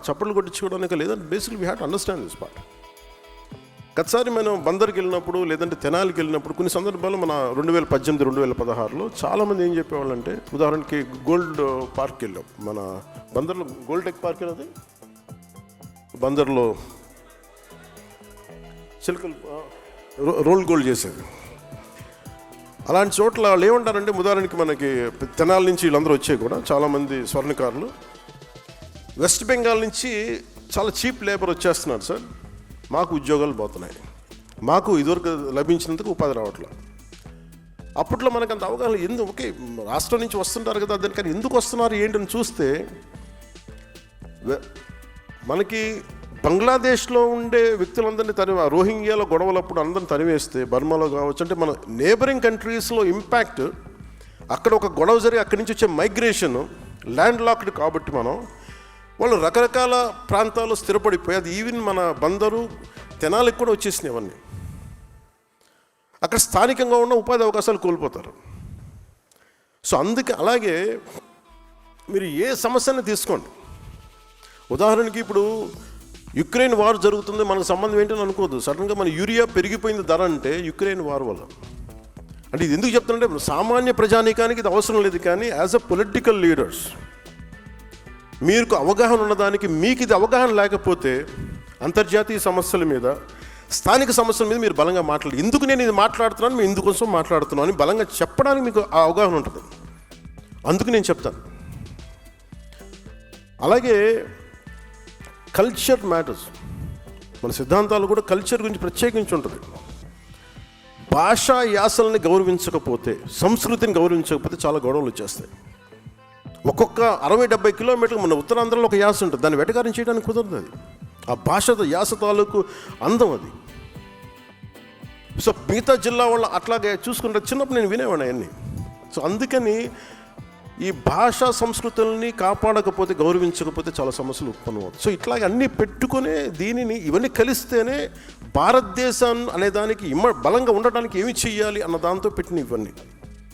చప్పట్లు కొట్టించుకోవడానికి లేదంటే basically we have to understand this part. గతసారి మనం బందర్కి వెళ్ళినప్పుడు లేదంటే తెనాలికి వెళ్ళినప్పుడు కొన్ని సందర్భాల్లో మన 2018-2016లో చాలామంది ఏం చెప్పేవాళ్ళు అంటే, ఉదాహరణకి గోల్డ్ పార్క్ వెళ్ళాం, మన బందర్లో గోల్డ్ టెక్ పార్క్ అది బందర్లో చిలుకలు రోల్ గోల్డ్ చేసేది. అలాంటి చోట్ల వాళ్ళు ఏమంటారంటే, ఉదాహరణకి మనకి తెనాలి నుంచి వీళ్ళందరూ వచ్చే కూడా చాలామంది స్వర్ణకారులు వెస్ట్ బెంగాల్ నుంచి చాలా చీప్ లేబర్ వచ్చేస్తున్నారు సార్, మాకు ఉద్యోగాలు పోతున్నాయి, మాకు ఇదివరకు లభించినందుకు ఉపాధి రావట్లేదు. అప్పట్లో మనకు అంత అవగాహన ఓకే రాష్ట్రం నుంచి వస్తుంటారు కదా దాని, కానీ ఎందుకు వస్తున్నారు ఏంటని చూస్తే మనకి బంగ్లాదేశ్లో ఉండే వ్యక్తులందరినీ రోహింగ్యాలో గొడవలప్పుడు అందరిని తరివేస్తే, బర్మాలో కావచ్చు, అంటే మన నేబరింగ్ కంట్రీస్లో ఇంపాక్ట్, అక్కడ ఒక గొడవ జరిగి అక్కడి నుంచి వచ్చే మైగ్రేషన్ ల్యాండ్ లాక్డ్ కాబట్టి వాళ్ళు రకరకాల ప్రాంతాల్లో స్థిరపడిపోయి, అది ఈవెన్ మన బందరు తెనాలికి కూడా వచ్చేసినాయి అవన్నీ. అక్కడ స్థానికంగా ఉన్న ఉపాధి అవకాశాలు కోల్పోతారు. సో అందుకే అలాగే మీరు ఏ సమస్యని తీసుకోండి, ఉదాహరణకి ఇప్పుడు యుక్రెయిన్ వార్ జరుగుతుంది, మనకు సంబంధం ఏంటని అనుకోవద్దు. సడన్గా మన యూరియా పెరిగిపోయింది ధర అంటే యుక్రెయిన్ వార్ వల్ల. అంటే ఇది ఎందుకు చెప్తానంటే, సామాన్య ప్రజానీకానికి ఇది అవసరం లేదు, కానీ యాజ్ అ పొలిటికల్ లీడర్స్ మీకు అవగాహన ఉన్నదానికి, మీకు ఇది అవగాహన లేకపోతే అంతర్జాతీయ సమస్యల మీద, స్థానిక సమస్యల మీద మీరు బలంగా మాట్లాడాలి. ఎందుకు నేను ఇది మాట్లాడుతున్నాను, మేము ఇందుకోసం మాట్లాడుతున్నాను అని బలంగా చెప్పడానికి మీకు ఆ అవగాహన ఉంటుంది. అందుకు నేను చెప్తాను. అలాగే కల్చర్ మ్యాటర్స్. మన సిద్ధాంతాలు కూడా కల్చర్ గురించి ప్రత్యేకించి ఉంటుంది. భాషా యాసల్ని గౌరవించకపోతే, సంస్కృతిని గౌరవించకపోతే చాలా గొడవలు వచ్చేస్తాయి. ఒక్కొక్క 60-70 కిలోమీటర్లు మన ఉత్తరాంధ్రలో ఒక యాస ఉంటుంది, దాన్ని వెటకారం చేయడానికి కుదరదు. అది ఆ భాష యాస తాలూకు అందం అది. సో మిగతా జిల్లా వాళ్ళు అట్లాగే చూసుకుంటే చిన్నప్పుడు నేను వినేవాడిని అవన్నీ. సో అందుకని ఈ భాషా సంస్కృతుల్ని కాపాడకపోతే, గౌరవించకపోతే చాలా సమస్యలు ఉత్పన్నమవుతాయి. సో ఇట్లాగే అన్నీ పెట్టుకునే దీనిని ఇవన్నీ కలిస్తేనే భారతదేశం అనే దానికి బలంగా ఉండడానికి ఏమి చెయ్యాలి అన్న దాంతో పెట్టిన ఇవన్నీ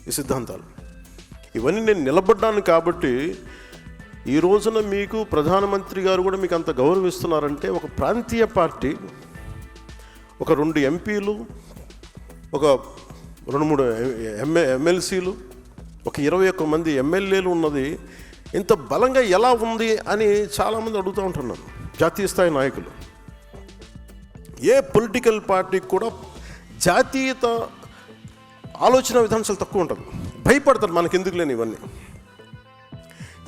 ఈ సిద్ధాంతాలు. ఇవన్నీ నేను నిలబడ్డాను కాబట్టి ఈ రోజున మీకు ప్రధానమంత్రి గారు కూడా మీకు అంత గౌరవిస్తున్నారంటే, ఒక ప్రాంతీయ పార్టీ, ఒక 2 ఎంపీలు, ఒక 2-3 ఎమ్మెల్సీలు, ఒక 21 మంది ఎమ్మెల్యేలు ఉన్నది ఇంత బలంగా ఎలా ఉంది అని చాలామంది అడుగుతూ ఉంటున్నారు జాతీయ స్థాయి నాయకులు. ఏ పొలిటికల్ పార్టీకి కూడా జాతీయత ఆలోచన విధానం చాలా తక్కువ ఉంటుంది. భయపడతారు, మనకి ఎందుకు లేని ఇవన్నీ.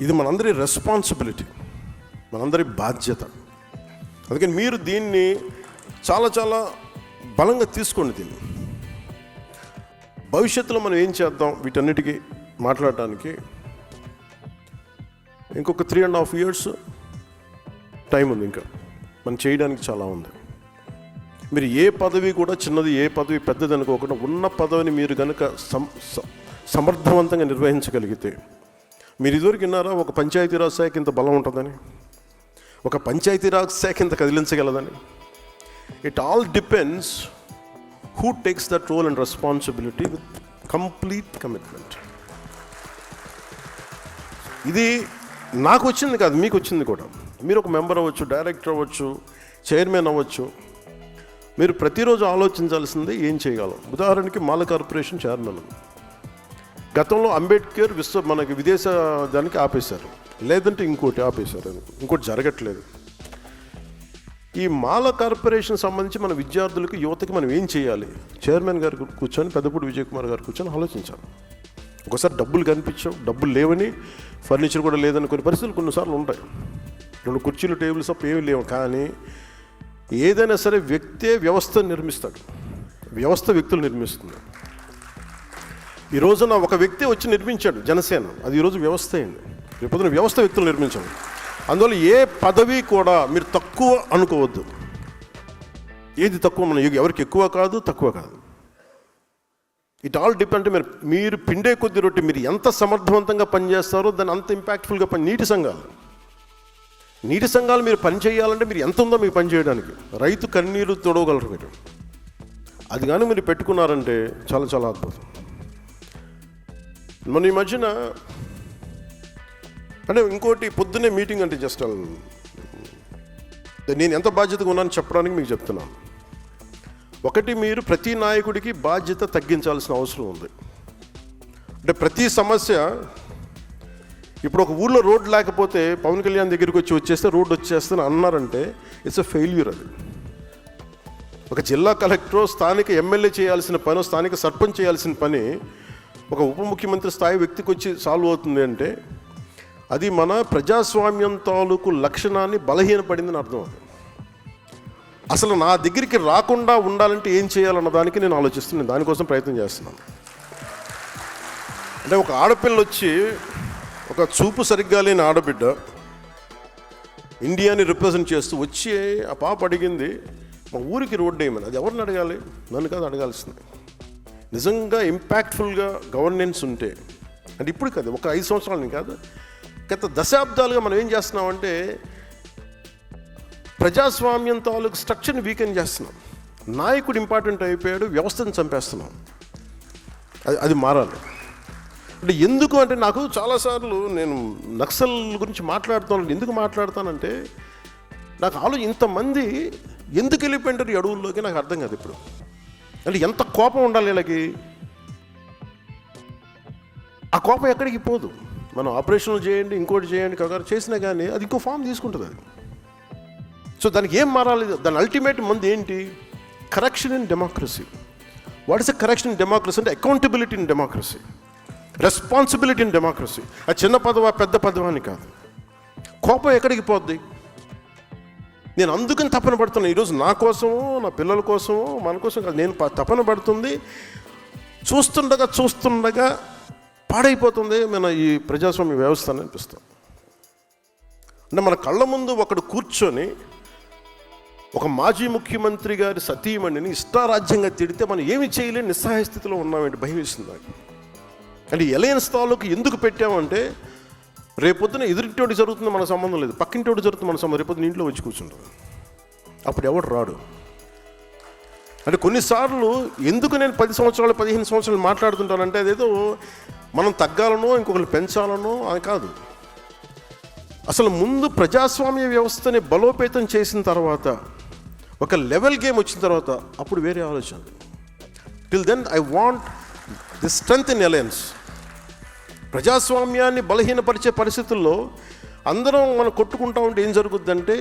ఇది మనందరి రెస్పాన్సిబిలిటీ, మనందరి బాధ్యత. అందుకని మీరు దీన్ని చాలా చాలా బలంగా తీసుకోండి. దీన్ని భవిష్యత్తులో మనం ఏం చేద్దాం వీటన్నిటికీ మాట్లాడటానికి ఇంకొక 3.5 years టైం ఉంది. ఇంకా మనం చేయడానికి చాలా ఉంది. మీరు ఏ పదవి కూడా చిన్నది, ఏ పదవి పెద్దది అనుకోకుండా ఉన్న పదవిని మీరు కనుక సమర్థవంతంగా నిర్వహించగలిగితే, మీరు ఇదివరకు విన్నారా ఒక పంచాయతీరాజ్ శాఖ ఇంత బలం ఉంటుందని, ఒక పంచాయతీరాజ్ శాఖ ఇంత కదిలించగలదని? It all depends who takes that role and responsibility with complete commitment. ఇది నాకు వచ్చింది కాదు, మీకు వచ్చింది కూడా. మీరు ఒక మెంబర్ అవ్వచ్చు, డైరెక్టర్ అవ్వచ్చు, చైర్మన్ అవ్వచ్చు. మీరు ప్రతిరోజు ఆలోచించాల్సింది ఏం చేయగలం. ఉదాహరణకి మాల కార్పొరేషన్ చైర్మన్ గతంలో అంబేద్కర్ మనకి విదేశ దానికి ఆపేశారు, లేదంటే ఇంకోటి ఆపేశారు, ఇంకోటి జరగట్లేదు. ఈ మాల కార్పొరేషన్ సంబంధించి మన విద్యార్థులకు, యువతకి మనం ఏం చేయాలి? చైర్మన్ గారు కూర్చొని, పెద్దపూడి విజయ్ కుమార్ గారు కూర్చొని ఆలోచించాలి. ఒకసారి డబ్బులు కనిపించావు, డబ్బులు లేవని, ఫర్నిచర్ కూడా లేదని కొన్ని పరిస్థితులు కొన్నిసార్లు ఉంటాయి. 2 కుర్చీలు, టేబుల్స్ తప్ప ఏమీ లేవు. కానీ ఏదైనా సరే వ్యక్తే వ్యవస్థను నిర్మిస్తాడు, వ్యవస్థ వ్యక్తులు నిర్మిస్తుంది. ఈ రోజున ఒక వ్యక్తి వచ్చి నిర్మించాడు జనసేన, అది ఈరోజు వ్యవస్థ అయింది. రేపొద్దున వ్యవస్థ వ్యక్తులు నిర్మించాడు. అందువల్ల ఏ పదవి కూడా మీరు తక్కువ అనుకోవద్దు. ఏది తక్కువ, మన ఎవరికి ఎక్కువ కాదు, తక్కువ కాదు. It all depend. మీరు పిండే కొద్ది రొట్టి, మీరు ఎంత సమర్థవంతంగా పనిచేస్తారో దాన్ని అంత ఇంపాక్ట్ఫుల్గా నీటి సంఘాలు మీరు పని చేయాలంటే మీరు ఎంత ఉందో మీకు పని చేయడానికి. రైతు కన్నీరు తొడవగలరు మీరు. అది కానీ మీరు పెట్టుకున్నారంటే చాలా చాలా అద్భుతం. మన ఈ మధ్యన అంటే ఇంకోటి, పొద్దున్నే మీటింగ్ అంటే జస్ట్ నేను ఎంత బాధ్యతగా ఉన్నానని చెప్పడానికి మీకు చెప్తున్నాను. ఒకటి, మీరు ప్రతి నాయకుడికి బాధ్యత తగ్గించాల్సిన అవసరం ఉంది. అంటే ప్రతి సమస్య, ఇప్పుడు ఒక ఊళ్ళో రోడ్డు లేకపోతే పవన్ కళ్యాణ్ దగ్గరికి వచ్చేస్తే రోడ్డు వచ్చేస్తాను అన్నారంటే ఇట్స్ ఎ ఫెయిల్యూర్. అది ఒక జిల్లా కలెక్టర్, స్థానిక ఎమ్మెల్యే చేయాల్సిన పని, స్థానిక సర్పంచ్ చేయాల్సిన పని ఒక ఉప ముఖ్యమంత్రి స్థాయి వ్యక్తికి వచ్చి సాల్వ్ అవుతుంది అంటే అది మన ప్రజాస్వామ్యం తాలూకు లక్షణాన్ని బలహీనపడిందని అర్థం. అసలు నా దగ్గరికి రాకుండా ఉండాలంటే ఏం చేయాలన్న దానికి నేను ఆలోచిస్తున్నాను, దానికోసం ప్రయత్నం చేస్తున్నాను. అంటే ఒక ఆడపిల్ల వచ్చి, ఒక చూపు సరిగ్గా లేని ఆడబిడ్డ ఇండియాని రిప్రజెంట్ చేస్తూ వచ్చి ఆ పాప అడిగింది, మా ఊరికి రోడ్డు వేయమని. అది ఎవరిని అడగాలి? నన్ను కాదు అడగాల్సింది. నిజంగా ఇంపాక్ట్ఫుల్గా గవర్నెన్స్ ఉంటే, అంటే ఇప్పుడు కాదు, ఒక 5 సంవత్సరాలని కాదు, గత దశాబ్దాలుగా మనం ఏం చేస్తున్నామంటే ప్రజాస్వామ్యం తాలూకు స్ట్రక్చర్ని వీకెన్ చేస్తున్నాం. నాయకుడు ఇంపార్టెంట్ అయిపోయాడు, వ్యవస్థను చంపేస్తున్నాం. అది మారాలి. అంటే ఎందుకు అంటే, నాకు చాలాసార్లు నేను నక్సల్ గురించి మాట్లాడుతాను. ఎందుకు మాట్లాడతానంటే, నాకు ఇంతమంది ఎందుకు వెళ్ళిపోయింటారు ఈ అడవుల్లోకి నాకు అర్థం కాదు ఇప్పుడు. అంటే ఎంత కోపం ఉండాలి వీళ్ళకి. ఆ కోపం ఎక్కడికి పోదు. మనం ఆపరేషన్లు చేయండి, ఇంకోటి చేయండి, కంగారు చేసినా కానీ అది ఇంకో ఫామ్ తీసుకుంటుంది. అది సో దానికి ఏం మారాలి? దాని అల్టిమేట్ మంది ఏంటి? Correction in democracy. What is a correction in democracy అంటే accountability in democracy, responsibility in democracy. అది చిన్న పదవా పెద్ద పదవా అని కాదు. కోపం ఎక్కడికి పోద్ది? నేను అందుకని తపన పడుతున్నాను ఈరోజు, నా కోసమో నా పిల్లల కోసమో మన కోసం కాదు. నేను తపన పడుతుంది చూస్తుండగా పాడైపోతుంది మన ఈ ప్రజాస్వామ్య వ్యవస్థ అని అనిపిస్తుంది. అంటే మన కళ్ళ ముందు ఒకడు కూర్చొని ఒక మాజీ ముఖ్యమంత్రి గారి సతీమణిని ఇష్టారాజ్యంగా తిడితే మనం ఏమి చేయలేని నిస్సహాయ స్థితిలో ఉన్నామంటే భయం వేస్తుంది నాకు. అంటే ఎలయన్స్ తాలూకు ఎందుకు పెట్టామంటే రేపొద్దున ఎదురింటోటి జరుగుతుంది మన సంబంధం లేదు, పక్కింటోటి జరుగుతుంది మన సంబంధం. రేపొద్దున ఇంట్లో వచ్చి కూర్చుంటారు, అప్పుడు ఎవడు రాడు. అంటే కొన్నిసార్లు ఎందుకు నేను 10 సంవత్సరాలు 15 సంవత్సరాలు మాట్లాడుతుంటానంటే అదేదో మనం తగ్గాలనో ఇంకొకరు పెంచాలనో అని కాదు. అసలు ముందు ప్రజాస్వామ్య వ్యవస్థని బలోపేతం చేసిన తర్వాత, ఒక లెవెల్ గేమ్ వచ్చిన తర్వాత అప్పుడు వేరే ఆలోచన. Till then I want the strength in alliance. ప్రజాస్వామ్యాన్ని బలహీనపరిచే పరిస్థితుల్లో అందరం మనం కొట్టుకుంటా ఉంటే ఏం జరుగుద్దంటే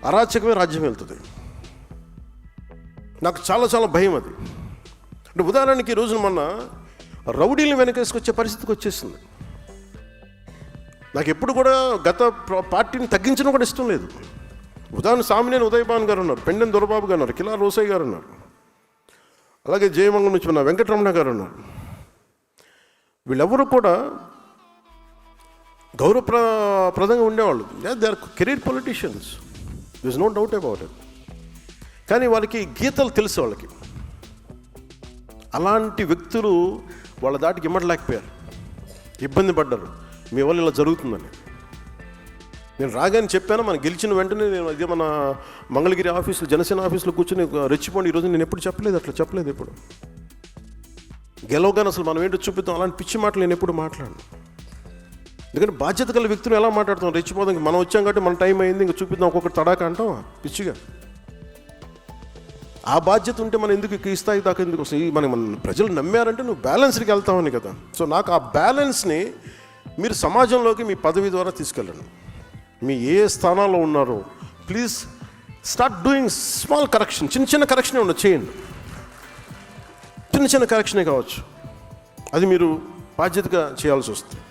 అరాచకమే రాజ్యం వెళ్తుంది. నాకు చాలా భయం అది. అంటే ఉదాహరణకి ఈ రోజున మొన్న రౌడీలు వెనకేసుకొచ్చే పరిస్థితికి వచ్చేసింది. నాకు ఎప్పుడు కూడా గత పార్టీని తగ్గించడం కూడా ఇష్టం లేదు. ఉదాహరణ సామినేని ఉదయభాన్ గారు ఉన్నారు, పెండెం దొరబాబు గారు ఉన్నారు, కిలా రోసయ్య గారు ఉన్నారు, అలాగే జయమంగళం నుంచి ఉన్న వెంకటరమణ గారు ఉన్నారు. వీళ్ళెవరూ కూడా గౌరవప్రదంగా ఉండేవాళ్ళు. They are career politicians, there is no doubt about it. కానీ వాళ్ళకి గీతలు తెలుసు. వాళ్ళకి అలాంటి వ్యక్తులు వాళ్ళ దాటికి ఇమ్మడలేకపోయారు, ఇబ్బంది పడ్డారు. మీ వల్ల ఇలా జరుగుతుందని నేను రాగానే చెప్పాను. మనం గెలిచిన వెంటనే నేను అదే మన మంగళగిరి ఆఫీసులో జనసేన ఆఫీసులో కూర్చొని రెచ్చిపోండి. ఈరోజు నేను ఎప్పుడు చెప్పలేదు, అట్లా చెప్పలేదు ఎప్పుడు. గెలవగానే అసలు మనం ఏంటో చూపిద్దాం, అలాంటి పిచ్చి మాటలు నేను ఎప్పుడు మాట్లాడను. ఎందుకంటే బాధ్యత గల వ్యక్తులు ఎలా మాట్లాడుతాం? రెచ్చిపోదాం, మనం వచ్చాం కాబట్టి మన టైం అయింది, ఇంకా చూపిద్దాం ఒక్కొక్కటి తడాక అంటాం పిచ్చిగా. ఆ బాధ్యత ఉంటే మనం ఎందుకు ఈ స్థాయి దాకా ఎందుకు వస్తాయి? మన ప్రజలు నమ్మారంటే నువ్వు బ్యాలెన్స్కి వెళ్తామని కదా. సో నాకు ఆ బ్యాలెన్స్ని మీరు సమాజంలోకి మీ పదవి ద్వారా తీసుకెళ్ళండి. మీ ఏ స్థానాల్లో ఉన్నారో please start doing small correction. చిన్న కరెక్షనే ఉండదు, చేయండి. చిన్న కరెక్షనే కావచ్చు, అది మీరు బాధ్యతగా చేయాల్సి వస్తుంది.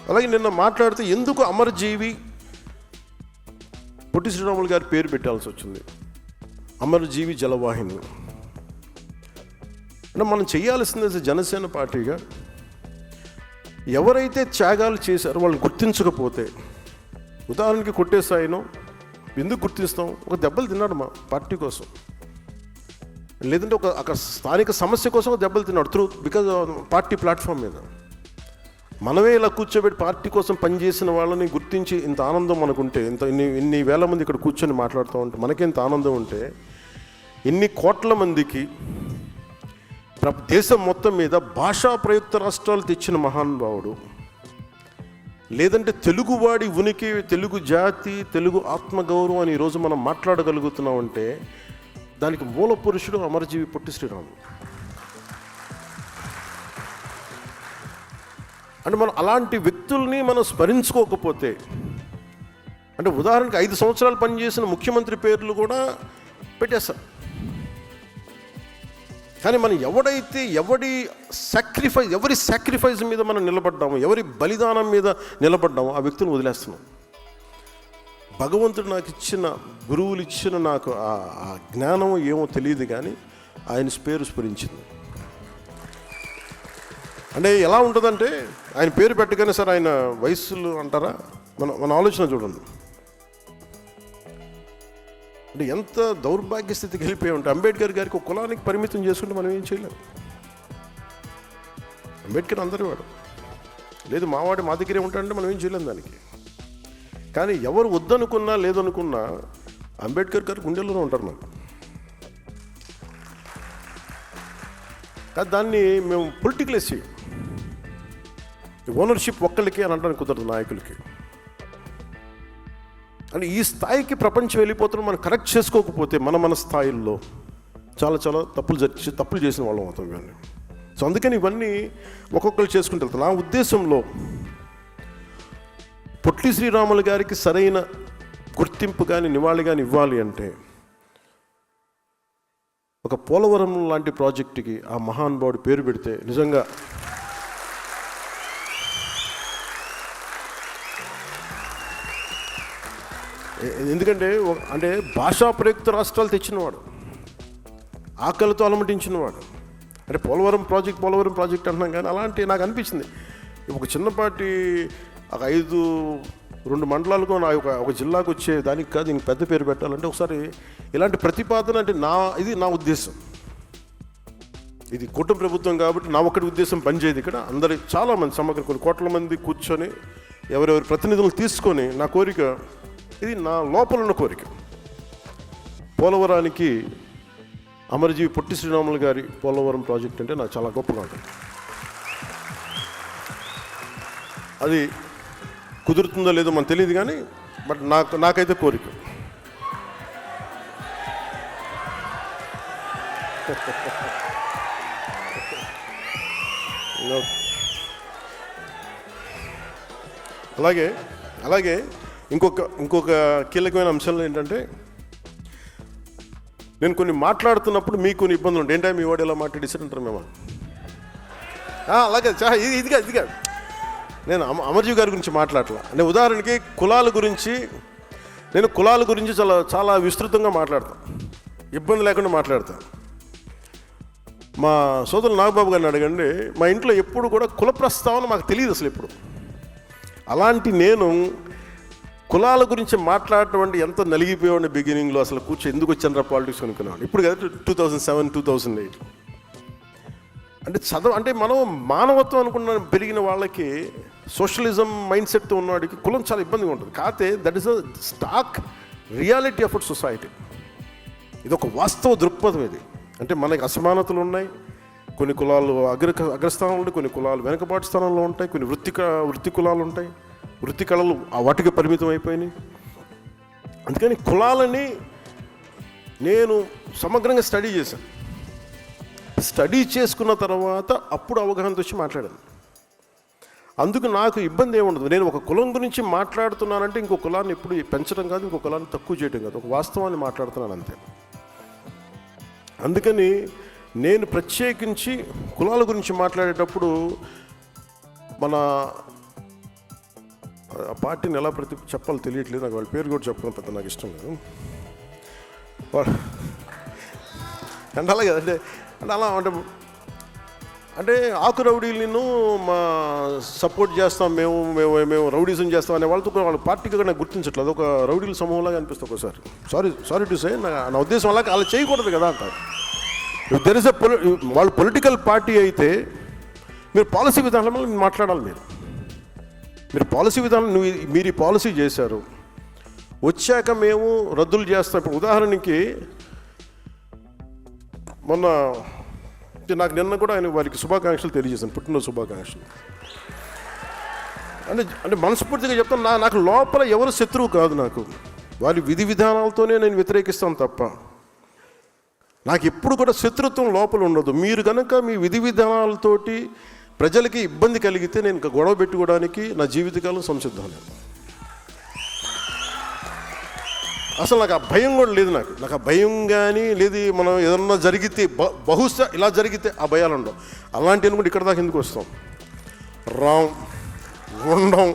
అలాగే నిన్న మాట్లాడితే ఎందుకు అమరజీవి పొట్టి శ్రీరాములు గారి పేరు పెట్టాల్సి వచ్చింది, అమరజీవి జలవాహిని. అంటే మనం చేయాల్సింది జనసేన పార్టీగా ఎవరైతే త్యాగాలు చేశారో వాళ్ళని గుర్తించకపోతే, ఉదాహరణకి కొట్టేసాయినో ఎందుకు గుర్తిస్తాం? ఒక దెబ్బలు తిన్నాడు మా పార్టీ కోసం, లేదంటే ఒక స్థానిక సమస్య కోసం ఒక దెబ్బలు తిన్నాడు బికాజ్ పార్టీ ప్లాట్ఫామ్ మీద. మనమే ఇలా కూర్చోబెట్టి పార్టీ కోసం పనిచేసిన వాళ్ళని గుర్తించి ఇంత ఆనందం మనకుంటే, ఇన్ని వేల మంది ఇక్కడ కూర్చొని మాట్లాడుతూ ఉంటే మనకెంత ఆనందం ఉంటే, ఇన్ని కోట్ల మందికి దేశం మొత్తం మీద భాషా ప్రయుక్త రాష్ట్రాలు తెచ్చిన మహానుభావుడు, లేదంటే తెలుగువాడి ఉనికి, తెలుగు జాతి, తెలుగు ఆత్మగౌరవం అని ఈరోజు మనం మాట్లాడగలుగుతున్నామంటే దానికి మూల పురుషుడు అమరజీవి పొట్టి శ్రీరాములు. అంటే మనం అలాంటి వ్యక్తుల్ని మనం స్మరించుకోకపోతే, అంటే ఉదాహరణకి 5 సంవత్సరాలు పనిచేసిన ముఖ్యమంత్రి పేర్లు కూడా పెట్టేస్తారు. కానీ మనం ఎవరి సాక్రిఫైస్ మీద మనం నిలబడ్డాము, ఎవరి బలిదానం మీద నిలబడ్డాము, ఆ వ్యక్తులను వదిలేస్తున్నాం. భగవంతుడు నాకు ఇచ్చిన, గురువులు ఇచ్చిన నాకు ఆ జ్ఞానం ఏమో తెలియదు, కానీ ఆయన పేరు స్మరించింది. అంటే ఎలా ఉంటుందంటే ఆయన పేరు పెట్టగానే సార్ ఆయన వయస్సులు అంటారా, మన ఆలోచన చూడండి. అంటే ఎంత దౌర్భాగ్య స్థితికి వెళ్ళిపోయి ఉంటే, అంబేద్కర్ గారికి ఒక కులానికి పరిమితం చేసుకుంటే మనం ఏం చేయలేము. అంబేద్కర్ అందరి వాడు, లేదు మావాడు మా దగ్గరే ఉంటాడంటే మనం ఏం చేయలేము దానికి. కానీ ఎవరు వద్దనుకున్నా లేదనుకున్నా అంబేద్కర్ గారు గుండెల్లోనే ఉంటారు మనకు. కానీ దాన్ని మేము పొలిటికలైజ్ చేయం. ఓనర్షిప్ ఒక్కళ్ళకి అని అంటానికి కుదరదు, నాయకులకి. అంటే ఈ స్థాయికి ప్రపంచం వెళ్ళిపోతున్న మనం కరెక్ట్ చేసుకోకపోతే మన స్థాయిల్లో చాలా తప్పులు చేసిన వాళ్ళం అవుతాం ఇవన్నీ. సో అందుకని ఇవన్నీ ఒక్కొక్కరు చేసుకుంటూ వెళ్తాం. నా ఉద్దేశంలో పొట్టి శ్రీరాములు గారికి సరైన గుర్తింపు కానీ నివాళి కానీ ఇవ్వాలి అంటే ఒక పోలవరం లాంటి ప్రాజెక్టుకి ఆ మహానుభావుడి పేరు పెడితే నిజంగా ఎందుకంటే అంటే భాషా ప్రయుక్త రాష్ట్రాలు తెచ్చినవాడు, ఆకలితో అలమటించినవాడు. అంటే పోలవరం ప్రాజెక్ట్ అంటున్నాం కానీ అలాంటి నాకు అనిపించింది ఒక చిన్నపాటి ఒక 2 మండలాలకు ఒక జిల్లాకు వచ్చే దానికి కాదు ఇంక పెద్ద పేరు పెట్టాలంటే ఒకసారి ఇలాంటి ప్రతిపాదన అంటే ఇది నా ఉద్దేశం. ఇది కూటమి ప్రభుత్వం కాబట్టి నా ఒక్కటి ఉద్దేశం పనిచేయదు. ఇక్కడ అందరి చాలామంది సమగ్ర కొన్ని కోట్ల మంది కూర్చొని ఎవరెవరి ప్రతినిధులు తీసుకొని నా కోరిక, ఇది నా లోపల ఉన్న కోరిక, పోలవరానికి అమరజీవి పొట్టి శ్రీరాములు గారి పోలవరం ప్రాజెక్ట్ అంటే నాకు చాలా గొప్పగా ఉంటుంది. అది కుదురుతుందో లేదో మనకు తెలియదు కానీ బట్ నాకైతే కోరిక. అలాగే ఇంకొక కీలకమైన అంశాలు ఏంటంటే నేను కొన్ని మాట్లాడుతున్నప్పుడు మీకు కొన్ని ఇబ్బందులు ఉంటాయి. ఏంటంటే మీ వాడు ఎలా మాట్లాడేసారంటారు మేము అలాగే ఇది కాదు నేను అమర్జీవి గారి గురించి మాట్లాడలా. నేను ఉదాహరణకి కులాల గురించి చాలా విస్తృతంగా మాట్లాడతాను, ఇబ్బంది లేకుండా మాట్లాడతాను. మా సోదరులు నాగబాబు గారిని అడగండి, మా ఇంట్లో ఎప్పుడు కూడా కుల ప్రస్తావన మాకు తెలియదు అసలు ఎప్పుడు. అలాంటి నేను కులాల గురించి మాట్లాడటం అంటే ఎంత నలిగిపోయాడు బిగినింగ్లో, అసలు ఎందుకు వచ్చాను పాలిటిక్స్ అనుకున్నాను. ఇప్పుడు కదా 2007, 2008 అంటే మనం మానవత్వం అనుకున్న పెరిగిన వాళ్ళకి సోషలిజం మైండ్ సెట్తో ఉన్నవాడికి కులం చాలా ఇబ్బందిగా ఉంటుంది. కాకపోతే that is a stock reality of our society. ఇది ఒక వాస్తవ దృక్పథం. ఇది అంటే మనకి అసమానతలు ఉన్నాయి, కొన్ని కులాలు అగ్రస్థానంలో ఉంటాయి, కొన్ని కులాలు వెనకబాటు స్థానంలో ఉంటాయి, కొన్ని వృత్తి కులాలు ఉంటాయి, వృత్తి కళలు వాటికి పరిమితం అయిపోయినాయి. అందుకని కులాలని నేను సమగ్రంగా స్టడీ చేసుకున్న తర్వాత అప్పుడు అవగాహనతో వచ్చి మాట్లాడాను. అందుకు నాకు ఇబ్బంది ఏముండదు. నేను ఒక కులం గురించి మాట్లాడుతున్నానంటే ఇంకో కులాన్ని ఎప్పుడు పెంచడం కాదు, ఇంకో కులాన్ని తక్కువ చేయడం కాదు, ఒక వాస్తవాన్ని మాట్లాడుతున్నాను అంతే. అందుకని నేను ప్రత్యేకించి కులాల గురించి మాట్లాడేటప్పుడు మన పార్టీని ఎలా చెప్పాలో తెలియట్లేదు నాకు, వాళ్ళ పేరు కూడా చెప్పడం పెద్ద నాకు ఇష్టం లేదు. అంటే అలాగే అంటే అలా అంటే ఆకు రౌడీలను సపోర్ట్ చేస్తాం మేము రౌడీజం చేస్తాం అనే వాళ్ళతో వాళ్ళ పార్టీగా నాకు గుర్తించట్లేదు. ఒక రౌడీల సమూహంలాగా అనిపిస్తుంది ఒకసారి. సారీ టు సే, నా ఉద్దేశం అలా అలా చేయకూడదు కదా అంటారు. దెర్ ఇస్ వాళ్ళు పొలిటికల్ పార్టీ అయితే మీరు పాలసీ విధానంలో మాట్లాడాలి. మీరు పాలసీ విధానం మీరు ఈ పాలసీ చేశారు, వచ్చాక మేము రద్దులు చేస్తాం. ఇప్పుడు ఉదాహరణకి మొన్న నాకు నిన్న కూడా ఆయన వారికి శుభాకాంక్షలు తెలియజేశాను, పుట్టినరోజు శుభాకాంక్షలు. అంటే మనస్ఫూర్తిగా చెప్తాను, నాకు లోపల ఎవరు శత్రువు కాదు. నాకు వారి విధి విధానాలతోనే నేను వ్యతిరేకిస్తాను తప్ప నాకు ఎప్పుడు కూడా శత్రుత్వం లోపల ఉండదు. మీరు కనుక మీ విధి విధానాలతోటి ప్రజలకి ఇబ్బంది కలిగితే నేను ఇంకా గొడవ పెట్టుకోవడానికి నా జీవితకాలం సంసిద్ధం. అసలు నాకు ఆ భయం కూడా లేదు. నాకు ఆ భయం కానీ లేదు. మనం ఏదన్నా జరిగితే బహుశా ఇలా జరిగితే ఆ భయాలు ఉండవు. అలాంటి అనుకుంటే ఇక్కడ దాకా ఎందుకు వస్తాం, ఉండం,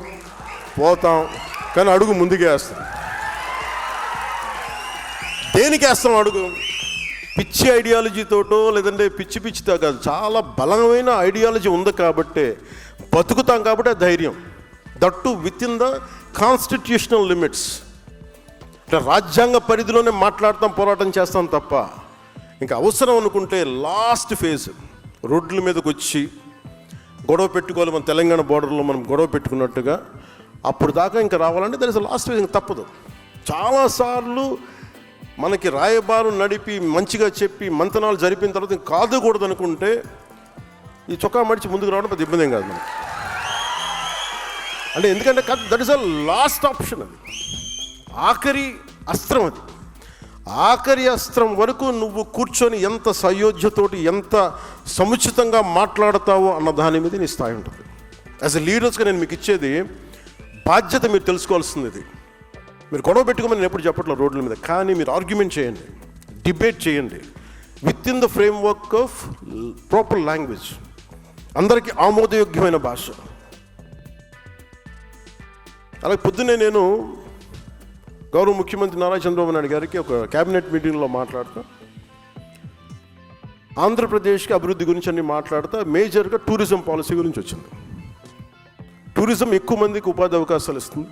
పోతాం, కానీ అడుగు ముందుకే వేస్తాం. దేనికి వేస్తాం అడుగు? పిచ్చి ఐడియాలజీతోటో లేదంటే పిచ్చితో కాదు, చాలా బలమైన ఐడియాలజీ ఉంది కాబట్టే బతుకుతాం. కాబట్టి ధైర్యం, that with in the constitutional limits. రాజ్యాంగ పరిధిలోనే మాట్లాడతాం, పోరాటం చేస్తాం తప్ప ఇంకా అవసరం అనుకుంటే లాస్ట్ ఫేజ్ రోడ్ల మీదకి వచ్చి గొడవ పెట్టుకోవాలి. మన తెలంగాణ బోర్డర్లో మనం గొడవ పెట్టుకున్నట్టుగా అప్పుడు దాకా ఇంకా రావాలంటే దట్ ఇస్ లాస్ట్ ఫేజ్. ఇంకా తప్పదు. చాలాసార్లు మనకి రాయబారం నడిపి మంచిగా చెప్పి మంతనాలు జరిపిన తర్వాత ఇంకా కాదుకూడదు అనుకుంటే ఈ చొక్కా మడిచి ముందుకు రావడం పెద్ద ఇబ్బంది ఏం కాదు మనకి. అంటే ఎందుకంటే that is a last option. అది ఆఖరి అస్త్రం. అది ఆఖరి అస్త్రం వరకు నువ్వు కూర్చొని ఎంత సయోధ్యతోటి ఎంత సముచితంగా మాట్లాడతావో అన్న దాని మీద నీ స్థాయి ఉంటుంది. యాజ్ ఎ లీడర్స్గా నేను మీకు ఇచ్చేది బాధ్యత. మీరు తెలుసుకోవాల్సింది ఇది. మీరు గొడవ పెట్టుకోమని నేను ఎప్పుడు చెప్పట్లేదు రోడ్ల మీద, కానీ మీరు ఆర్గ్యుమెంట్ చేయండి, డిబేట్ చేయండి with in the framework of proper language, అందరికీ ఆమోదయోగ్యమైన భాష. అలాగే పొద్దున్నే నేను గౌరవ ముఖ్యమంత్రి నారా చంద్రబాబు నాయుడు గారికి ఒక క్యాబినెట్ మీటింగ్లో మాట్లాడుతూ ఆంధ్రప్రదేశ్కి అభివృద్ధి గురించి అన్ని మాట్లాడుతూ మేజర్గా టూరిజం పాలసీ గురించి వచ్చింది. టూరిజం ఎక్కువ మందికి ఉపాధి అవకాశాలు ఇస్తుంది,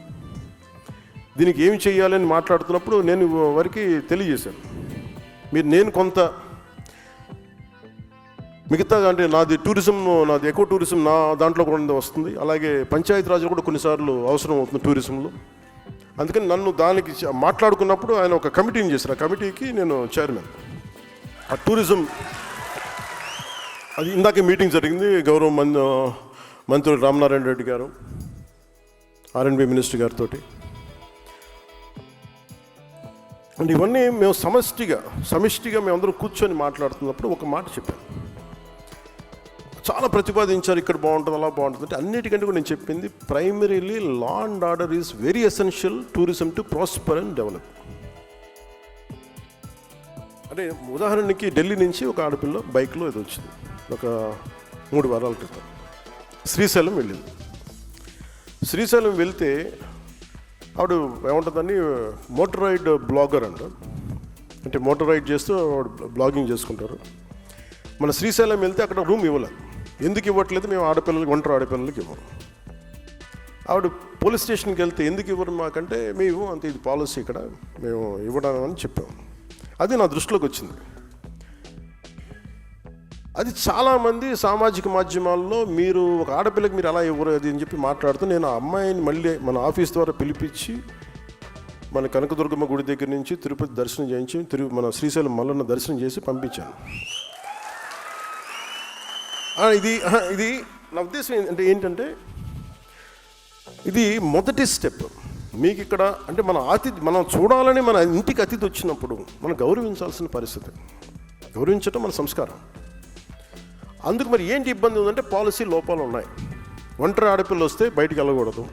దీనికి ఏమి చేయాలని మాట్లాడుతున్నప్పుడు నేను వారికి తెలియజేశాను, నేను కొంత మిగతా అంటే నాది ఎకో టూరిజం నా దాంట్లో కూడా వస్తుంది, అలాగే పంచాయతీరాజ్లో కూడా కొన్నిసార్లు అవసరం అవుతుంది టూరిజంలో. అందుకని నన్ను దానికి మాట్లాడుకున్నప్పుడు ఆయన ఒక కమిటీని చేశారు, ఆ కమిటీకి నేను చైర్మన్. ఆ టూరిజం అది ఇందాకే మీటింగ్ జరిగింది, గౌరవ మంత్రి రామనారాయణ రెడ్డి గారు, R&B మినిస్టర్ గారితో. అంటే ఇవన్నీ మేము సమిష్టిగా మేమందరం కూర్చొని మాట్లాడుతున్నప్పుడు ఒక మాట చెప్పాను, చాలా ప్రతిపాదించారు, ఇక్కడ బాగుంటుంది అలా బాగుంటుంది అంటే. అన్నిటికంటే కూడా నేను చెప్పింది primarily law and order is very essential tourism to prosper and develop. అంటే ఉదాహరణకి ఢిల్లీ నుంచి ఒక ఆడపిల్ల బైక్లో ఏదో వచ్చింది ఒక 3 వారాల క్రితం, శ్రీశైలం వెళ్ళింది. శ్రీశైలం వెళ్తే ఆవిడ ఏముంటుందని మోటార్ రైడ్ బ్లాగర్ అంటే మోటార్ రైడ్ చేస్తూ బ్లాగింగ్ చేసుకుంటారు. మన శ్రీశైలం వెళ్తే అక్కడ రూమ్ ఇవ్వలేదు. ఎందుకు ఇవ్వట్లేదు, మేము ఒంటరి ఆడపిల్లలకి ఇవ్వము. ఆవిడ పోలీస్ స్టేషన్కి వెళ్తే ఎందుకు ఇవ్వరు మాకంటే, మేము అంత ఇది పాలసీ ఇక్కడ మేము ఇవ్వడం అని చెప్పాము. అది నా దృష్టిలోకి వచ్చింది. అది చాలామంది సామాజిక మాధ్యమాల్లో మీరు ఒక ఆడపిల్లకి మీరు అలా ఇవ్వరు అది అని చెప్పి మాట్లాడుతూ, నేను ఆ అమ్మాయిని మళ్ళీ మన ఆఫీస్ ద్వారా పిలిపించి మన కనకదుర్గమ్మ గుడి దగ్గర నుంచి తిరుపతి దర్శనం చేయించి మన శ్రీశైలం మల్లన్న దర్శనం చేసి పంపించాను. ఇది నా ఉద్దేశం ఏంటంటే ఇది మొదటి స్టెప్. మీకు ఇక్కడ అంటే మనం చూడాలని మన ఇంటికి అతిథి వచ్చినప్పుడు మనం గౌరవించాల్సిన పరిస్థితి, గౌరవించడం మన సంస్కారం. అందుకు మరి ఏంటి ఇబ్బంది ఉందంటే పాలసీ లోపాలు ఉన్నాయి. ఒంటరి ఆడపిల్ల వస్తే బయటికి వెళ్ళకూడదు,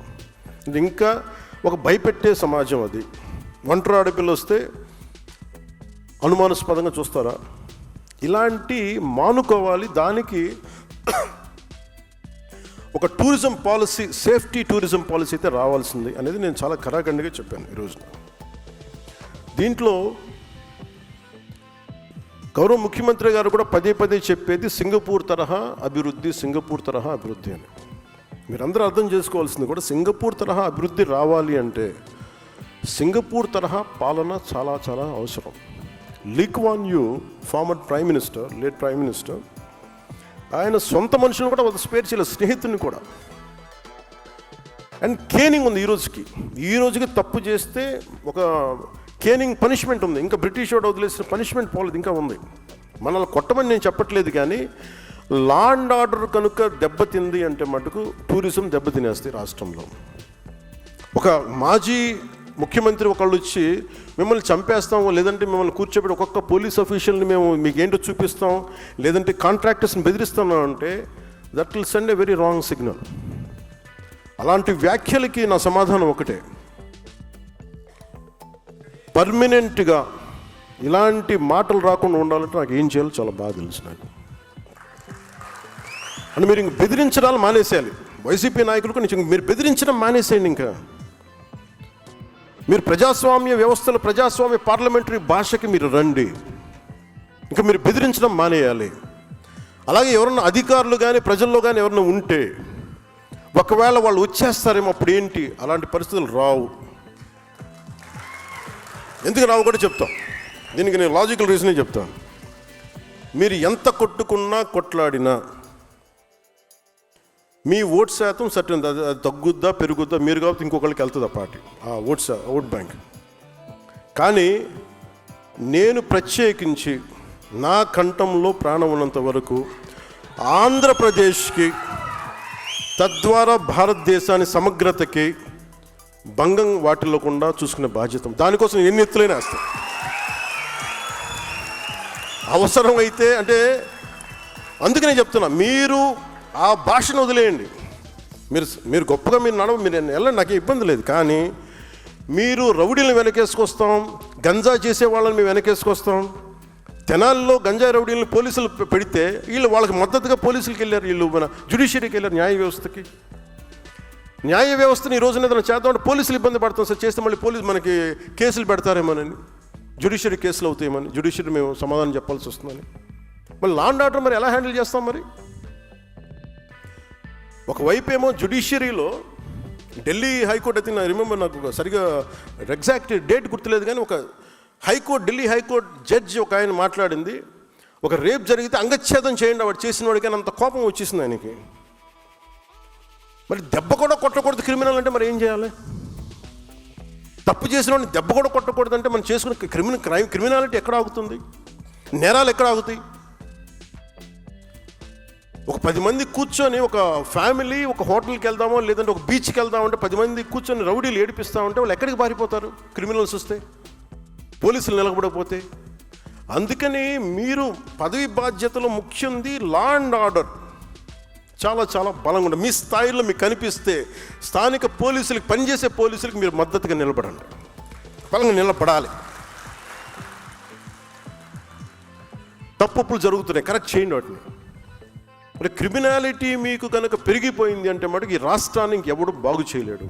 ఇది ఇంకా ఒక భయపెట్టే సమాజం అది. ఒంటరి ఆడపిల్ల వస్తే అనుమానాస్పదంగా చూస్తారా, ఇలాంటి మానుకోవాలి. దానికి ఒక tourism policy, safety tourism policy అయితే రావాల్సింది అనేది నేను చాలా ఖరాఖండిగా చెప్పాను ఈరోజు. దీంట్లో గౌరవ ముఖ్యమంత్రి గారు కూడా పదే చెప్పేది సింగపూర్ తరహా అభివృద్ధి అని. మీరందరూ అర్థం చేసుకోవాల్సింది కూడా సింగపూర్ తరహా అభివృద్ధి రావాలి అంటే సింగపూర్ తరహా పాలన చాలా చాలా అవసరం. Lee Kuan Yew, former prime minister, late prime minister, ఆయన సొంత మనుషులను కూడా ఒక స్పేర్ చేయలేదు, స్నేహితుని కూడా. అండ్ కేనింగ్ ఉంది ఈ రోజుకి తప్పు చేస్తే ఒక కేనింగ్ పనిష్మెంట్ ఉంది. ఇంకా బ్రిటిష్ వాడు వదిలేసిన పనిష్మెంట్ పోలేదు, ఇంకా ఉంది. మనల్ని కొట్టమని నేను చెప్పట్లేదు, కానీ లా అండ్ ఆర్డర్ కనుక దెబ్బతింది అంటే మటుకు టూరిజం దెబ్బతినేస్తాయి రాష్ట్రంలో. ఒక మాజీ ముఖ్యమంత్రి ఒకళ్ళు వచ్చి మిమ్మల్ని చంపేస్తాం, లేదంటే మిమ్మల్ని కూర్చోబెట్టి ఒక్కొక్క పోలీస్ ఆఫీషియల్ని మేము మీకు ఏంటో చూపిస్తాం, లేదంటే కాంట్రాక్టర్స్ని బెదిరిస్తున్నాం అంటే that will send a very wrong signal. అలాంటి వ్యాఖ్యలకి నా సమాధానం ఒకటే, పర్మనెంట్గా ఇలాంటి మాటలు రాకుండా ఉండాలంటే నాకు ఏం చేయాలో చాలా బాగా తెలుసు నాకు. అంటే మీరు ఇంక బెదిరించడాలు మానేసేయాలి. వైసీపీ నాయకులకు కొంచెం మీరు బెదిరించడం మానేసేయండి. ఇంకా మీరు ప్రజాస్వామ్య వ్యవస్థలో ప్రజాస్వామ్య పార్లమెంటరీ భాషకి మీరు రండి. ఇంకా మీరు బెదిరించడం మానేయాలి. అలాగే ఎవరన్నా అధికారులు కానీ ప్రజల్లో కానీ ఎవరన్నా ఉంటే ఒకవేళ వాళ్ళు వచ్చేస్తారేమో అప్పుడు ఏంటి, అలాంటి పరిస్థితులు రావు. ఎందుకు రావు కూడా చెప్తాం. దీనికి నేను లాజికల్ రీజనే చెప్తాను. మీరు ఎంత కొట్టుకున్నా కొట్లాడినా మీ ఓట్ శాతం సర్టన్, అది తగ్గుద్దా పెరుగుద్దా మీరు కాబట్టి ఇంకొకరికి వెళ్తుంది ఆ పార్టీ, ఆ ఓట్ బ్యాంక్. కానీ నేను ప్రత్యేకించి నా కంఠంలో ప్రాణం ఉన్నంత వరకు ఆంధ్రప్రదేశ్కి, తద్వారా భారతదేశాన్ని సమగ్రతకి భంగం వాటిల్లకుండా చూసుకునే బాధ్యత, దానికోసం ఎన్ని ఎత్తులైనా వేస్తాం. అవసరం అయితే అంటే అందుకనే చెప్తున్నా, మీరు ఆ భాషను వదిలేయండి. మీరు గొప్పగా మీరు వెళ్ళండి, నాకు ఇబ్బంది లేదు. కానీ మీరు రౌడీలను వెనకేసుకొస్తాం, గంజా చేసే వాళ్ళని మేము వెనకేసుకొస్తాం. తెనాల్లో గంజా రౌడీలను పోలీసులు పెడితే వీళ్ళు వాళ్ళకి మద్దతుగా పోలీసులకి వెళ్ళారు, వీళ్ళు మన జ్యుడిషియరీకి వెళ్ళారు, న్యాయ వ్యవస్థకి. న్యాయ వ్యవస్థని ఈ రోజున ఏదైనా చేద్దామంటే పోలీసులు ఇబ్బంది పడతాం సార్, చేస్తే మళ్ళీ పోలీసు మనకి కేసులు పెడతారేమోనని, జ్యుడిషియరీ కేసులు అవుతాయేమని, జ్యుడిషియరీ మేము సమాధానం చెప్పాల్సి వస్తుందని. మళ్ళీ లా అండ్ ఆర్డర్ మరి ఎలా హ్యాండిల్ చేస్తాం? మరి ఒకవైపు ఏమో జ్యుడిషియరీలో ఢిల్లీ హైకోర్టు అయితే నాకు రిమెంబర్, నాకు సరిగా ఎగ్జాక్ట్ డేట్ గుర్తులేదు, కానీ ఒక ఢిల్లీ హైకోర్టు జడ్జి ఒక ఆయన మాట్లాడింది, ఒక రేప్ జరిగితే అంగచ్ఛేదం చేయండి వాడు చేసిన వాడికి, అంత కోపం వచ్చేసింది ఆయనకి. మరి దెబ్బ కూడా కొట్టకూడదు క్రిమినల్ అంటే మరి ఏం చేయాలి? తప్పు చేసిన వాడిని దెబ్బ కూడా కొట్టకూడదు అంటే మనం చేసుకునే క్రిమినాలిటీ ఎక్కడ ఆగుతుంది? నేరాలు ఎక్కడ ఆగుతాయి? ఒక 10 మంది కూర్చొని, ఒక ఫ్యామిలీ ఒక హోటల్కి వెళ్దామో లేదంటే ఒక బీచ్కి వెళ్దామంటే 10 మంది కూర్చొని రౌడీలు ఏడిపిస్తామంటే వాళ్ళు ఎక్కడికి పారిపోతారు? క్రిమినల్స్ వస్తే, పోలీసులు నిలబడకపోతే. అందుకని మీరు పదవి బాధ్యతలో ముఖ్యంది లా అండ్ ఆర్డర్ చాలా చాలా బలంగా ఉంటుంది. మీ స్థాయిలో మీకు కనిపిస్తే స్థానిక పోలీసులకు, పనిచేసే పోలీసులకు మీరు మద్దతుగా నిలబడండి, బలంగా నిలబడాలి. తప్పులు జరుగుతున్నాయి, కరెక్ట్ చేయండి వాటిని. మరి క్రిమినాలిటీ మీకు కనుక పెరిగిపోయింది అంటే మటుకు ఈ రాష్ట్రాన్ని ఇంకెవడు బాగు చేయలేడు.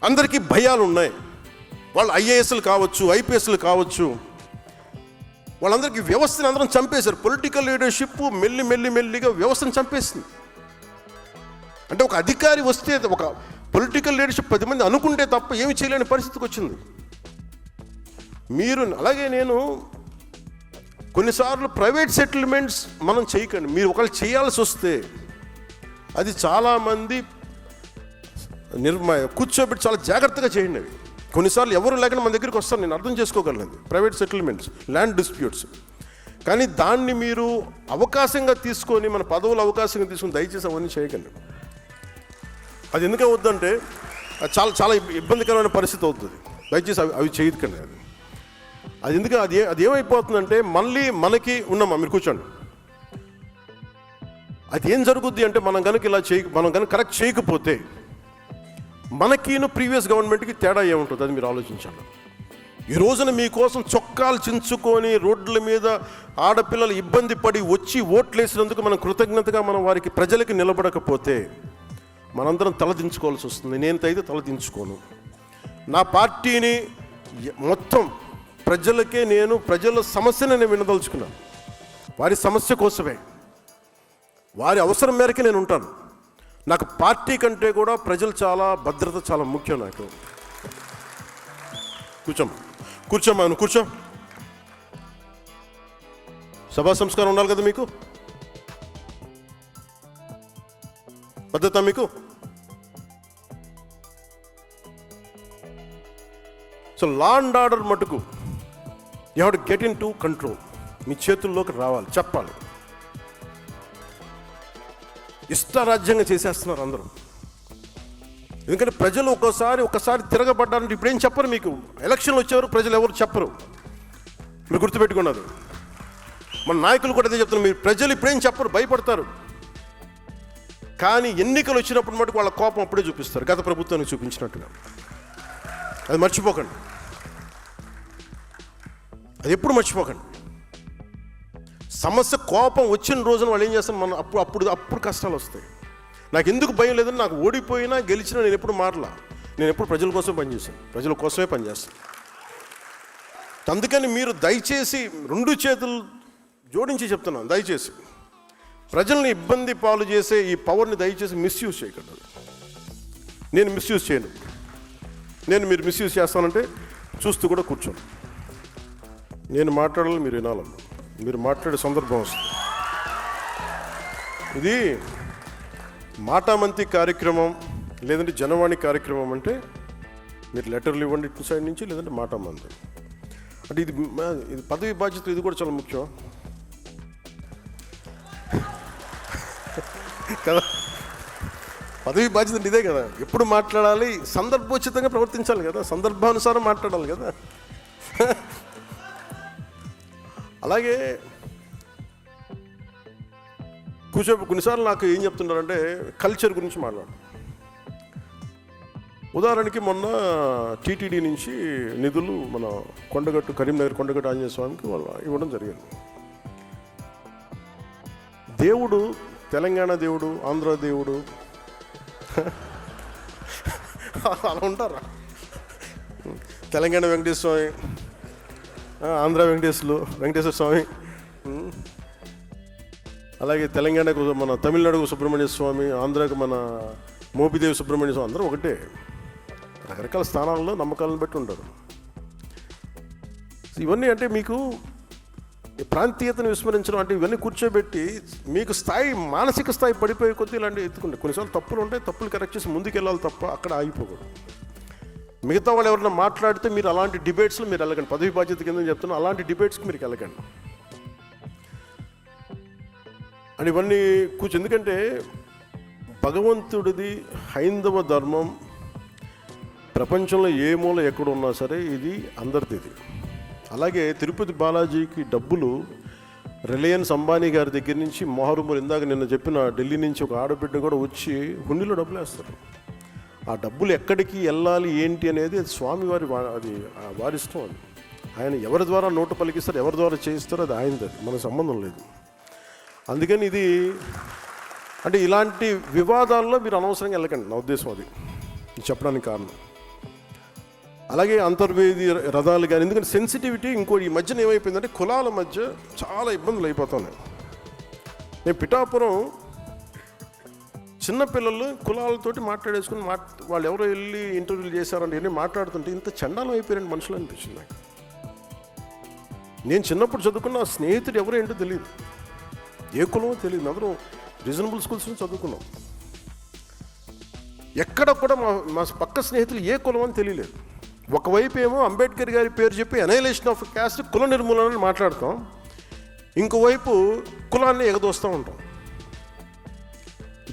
అందరికీ భయాలు ఉన్నాయి. వాళ్ళు ఐఏఎస్లు కావచ్చు, ఐపీఎస్లు కావచ్చు, వాళ్ళందరికీ వ్యవస్థను అందరం చంపేశారు. పొలిటికల్ లీడర్షిప్ మెల్లిగా వ్యవస్థను చంపేసింది. అంటే ఒక అధికారి వస్తే, ఒక పొలిటికల్ లీడర్షిప్ 10 మంది అనుకుంటే తప్ప ఏమి చేయలేని పరిస్థితికి వచ్చింది. మీరు అలాగే నేను కొన్నిసార్లు ప్రైవేట్ సెటిల్మెంట్స్ మనం చేయకండి. మీరు ఒకళ్ళు చేయాల్సి వస్తే అది చాలామంది కూర్చోబెట్టి చాలా జాగ్రత్తగా చేయండి. అవి కొన్నిసార్లు ఎవరు లేకుండా మన దగ్గరికి వస్తారు, నేను అర్థం చేసుకోగలను. Private settlements, land disputes. కానీ దాన్ని మీరు అవకాశంగా తీసుకొని, మన పదవులు అవకాశంగా తీసుకొని దయచేసి అవన్నీ చేయకండి. అది ఎందుకు అవుతుందంటే చాలా చాలా ఇబ్బందికరమైన పరిస్థితి అవుతుంది. దయచేసి అవి చేయకండి. అది ఎందుకు అది ఏమైపోతుందంటే మళ్ళీ మనకి ఉన్నామా, మీరు కూర్చోండి, అది ఏం జరుగుద్ది అంటే మనం కనుక మనం కనుక కరెక్ట్ చేయకపోతే మనకిను ప్రీవియస్ గవర్నమెంట్కి తేడా ఏముంటుంది అది మీరు ఆలోచించాలి. ఈ రోజున మీకోసం చొక్కాలు చించుకొని రోడ్ల మీద ఆడపిల్లలు ఇబ్బంది పడి వచ్చి ఓట్లేసినందుకు మనం కృతజ్ఞతగా మనం వారికి ప్రజలకి నిలబడకపోతే మనందరం తలదించుకోవాల్సి వస్తుంది. నేనైతే తలదించుకోను. నా పార్టీని మొత్తం ప్రజలకే, నేను ప్రజల సమస్యను నేను వినదలుచుకున్నాను. వారి సమస్య కోసమే, వారి అవసరం మేరకే నేను ఉంటాను. నాకు పార్టీ కంటే కూడా ప్రజలు చాలా, భద్రత చాలా ముఖ్యం నాకు. కూర్చోమ్మా నువ్వు కూర్చో. సభా సంస్కారం ఉండాలి కదా మీకు, భద్రత మీకు. సో లా అండ్ ఆర్డర్ మటుకు you have to get into control. మీ చేతుల్లోకి రావాలి, చెప్పాలి. ఇష్టారాజ్యంగా చేసేస్తున్నారు అందరూ. ఎందుకంటే ప్రజలు ఒకసారి తిరగబడ్డారంటే ఇప్పుడేం చెప్పరు. మీకు ఎలక్షన్లు వచ్చేవారు ప్రజలు ఎవరు చెప్పరు, మీరు గుర్తుపెట్టుకున్నది. మన నాయకులు కూడా అదే చెప్తున్నారు, మీరు ప్రజలు ఇప్పుడేం చెప్పరు, భయపడతారు. కానీ ఎన్నికలు వచ్చినప్పుడు మటుకు వాళ్ళ కోపం అప్పుడే చూపిస్తారు, గత ప్రభుత్వానికి చూపించినట్టుగా. అది మర్చిపోకండి, అది ఎప్పుడు మర్చిపోకండి. సమస్య కోపం వచ్చిన రోజున వాళ్ళు ఏం చేస్తారు, మనం అప్పుడు కష్టాలు వస్తాయి. నాకు ఎందుకు భయం లేదని, నాకు ఓడిపోయినా గెలిచినా నేను ఎప్పుడు మారలా. నేను ఎప్పుడు ప్రజల కోసం పనిచేశాను, ప్రజల కోసమే పనిచేస్తాను. అందుకని మీరు దయచేసి 2 చేతులు జోడించి చెప్తున్నాను, దయచేసి ప్రజల్ని ఇబ్బంది పాలు చేసే ఈ పవర్ని దయచేసి మిస్యూజ్ చేయకండి. నేను మిస్యూజ్ చేయను. మీరు మిస్యూజ్ చేస్తానంటే చూస్తూ కూడా కూర్చోండి. నేను మాట్లాడాలి, మీరు వినాలన్నా. మీరు మాట్లాడే సందర్భం వస్తుంది. ఇది మాటామంతి కార్యక్రమం లేదంటే జనవాణి కార్యక్రమం అంటే మీరు లెటర్లు ఇవ్వండి ఇటు సైడ్ నుంచి, లేదంటే మాటామంతి అంటే ఇది పదవి బాధ్యత. ఇది కూడా చాలా ముఖ్యం కదా. పదవి బాధ్యత అంటే ఇదే కదా, ఎప్పుడు మాట్లాడాలి, సందర్భోచితంగా ప్రవర్తించాలి కదా, సందర్భానుసారం మాట్లాడాలి కదా. అలాగే కొన్నిసార్లు నాకు ఏం చెప్తున్నారంటే కల్చర్ గురించి మాట్లాడు. ఉదాహరణకి మొన్న టీటీడీ నుంచి నిధులు మన కొండగట్టు కరీంనగర్ కొండగట్టు ఆంజనేయ స్వామికి వాళ్ళు ఇవ్వడం జరిగింది. దేవుడు తెలంగాణ దేవుడు, ఆంధ్ర దేవుడు అలా ఉంటారా? తెలంగాణ వెంకటేశ్వర స్వామి, ఆంధ్ర వెంకటేశ్వర స్వామి, అలాగే తెలంగాణకు మన తమిళనాడుకు సుబ్రహ్మణ్య స్వామి, ఆంధ్రాకు మన మోపిదేవి సుబ్రహ్మణ్య స్వామి, అందరూ ఒకటే. రకరకాల స్థానాల్లో నమ్మకాలను బట్టి ఉంటారు. ఇవన్నీ అంటే మీకు ప్రాంతీయతను విస్మరించడం అంటే ఇవన్నీ కూర్చోబెట్టి మీకు స్థాయి, మానసిక స్థాయి పడిపోయే కొద్దీ ఇలాంటివి ఎత్తుకుంటే కొన్నిసార్లు తప్పులు ఉంటాయి, తప్పులు కరెక్ట్ చేసి ముందుకు వెళ్ళాలి తప్ప అక్కడ ఆగిపోకూడదు. మిగతా వాళ్ళు ఎవరైనా మాట్లాడితే మీరు అలాంటి డిబేట్స్లో మీరు వెళ్ళకండి. పదవి బాధ్యత కింద చెప్తున్నా, అలాంటి డిబేట్స్కి మీరు వెళ్ళకండి. అని ఇవన్నీ ఎందుకంటే భగవంతుడిది హైందవ ధర్మం ప్రపంచంలో ఏ మూల ఎక్కడ ఉన్నా సరే ఇది అందరిది. అలాగే తిరుపతి బాలాజీకి డబ్బులు రిలయన్స్ అంబానీ గారి దగ్గర నుంచి మొహరుమూరు, ఇందాక నిన్న చెప్పిన ఢిల్లీ నుంచి ఒక ఆడబిడ్డ కూడా వచ్చి హుండీలో డబ్బులు వేస్తారు. ఆ డబ్బులు ఎక్కడికి వెళ్ళాలి ఏంటి అనేది అది స్వామివారి, అది వారిష్టం. అది ఆయన ఎవరి ద్వారా నోటు పలికిస్తారు, ఎవరి ద్వారా చేయిస్తారో అది ఆయనది, అది మనకు సంబంధం లేదు. అందుకని ఇది అంటే ఇలాంటి వివాదాల్లో మీరు అనవసరంగా వెళ్ళకండి, నా ఉద్దేశం అది చెప్పడానికి కారణం. అలాగే అంతర్వేది రథాలు కానీ, ఎందుకంటే సెన్సిటివిటీ ఇంకోటి ఈ మధ్యన ఏమైపోయిందంటే కులాల మధ్య చాలా ఇబ్బందులు అయిపోతున్నాయి. నేను పిఠాపురం చిన్నపిల్లలు కులాలతోటి మాట్లాడేసుకుని వాళ్ళు ఎవరో వెళ్ళి ఇంటర్వ్యూలు చేశారంటే ఇవన్నీ మాట్లాడుతుంటే ఇంత చండాలం అయిపోయారండి మనుషులు అనిపించింది నాకు. నేను చిన్నప్పుడు చదువుకున్న స్నేహితుడు ఎవరో ఏంటో తెలియదు, ఏ కులమో తెలియదు, అందరం రీజనబుల్ స్కూల్స్ నుంచి చదువుకున్నాం. ఎక్కడ కూడా మా పక్క స్నేహితులు ఏ కులం అని తెలియలేదు. ఒకవైపు ఏమో అంబేద్కర్ గారి పేరు చెప్పి అనైలేషన్ ఆఫ్ క్యాస్ట్, కుల నిర్మూలన మాట్లాడతాం, ఇంకోవైపు కులాన్ని ఎగదోస్తూ ఉంటాం.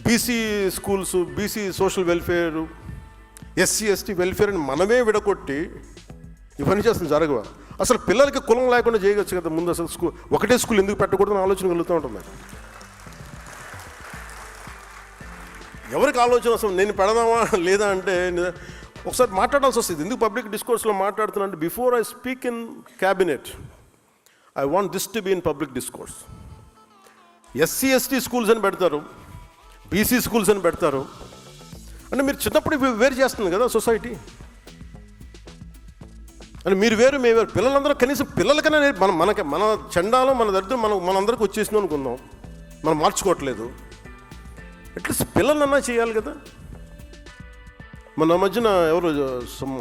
BC schools, BC social welfare, SC ST welfare అని మనమే విడగొట్టి ఇవన్నీ చేస్తుంది జరగవా? అసలు పిల్లలకి కులం లేకుండా చేయవచ్చు కదా ముందు. అసలు ఒకటే స్కూల్ ఎందుకు పెట్టకూడదని ఆలోచన కలుగుతూ ఉంటుంది. ఎవరికి ఆలోచన అసలు నేను పెడదామా లేదా అంటే ఒకసారి మాట్లాడాల్సి వస్తుంది. ఎందుకు పబ్లిక్ డిస్కోర్స్లో మాట్లాడుతున్నా అంటే before I speak in cabinet I want this to be in public discourse. SC ST schools అని పెడతారు, బీసీ స్కూల్స్ అని పెడతారు. అంటే మీరు చిన్నప్పుడు వేరు చేస్తుంది కదా సొసైటీ. అంటే మీరు వేరు, మేము వేరు. పిల్లలందరూ కనీసం పిల్లలకైనా మన చండాలం, మన దరిద్రం మనందరికీ వచ్చేసింది అనుకుందాం, మనం మార్చుకోవట్లేదు. అట్లీస్ట్ పిల్లలన్నా చేయాలి కదా. మన మధ్యన ఎవరు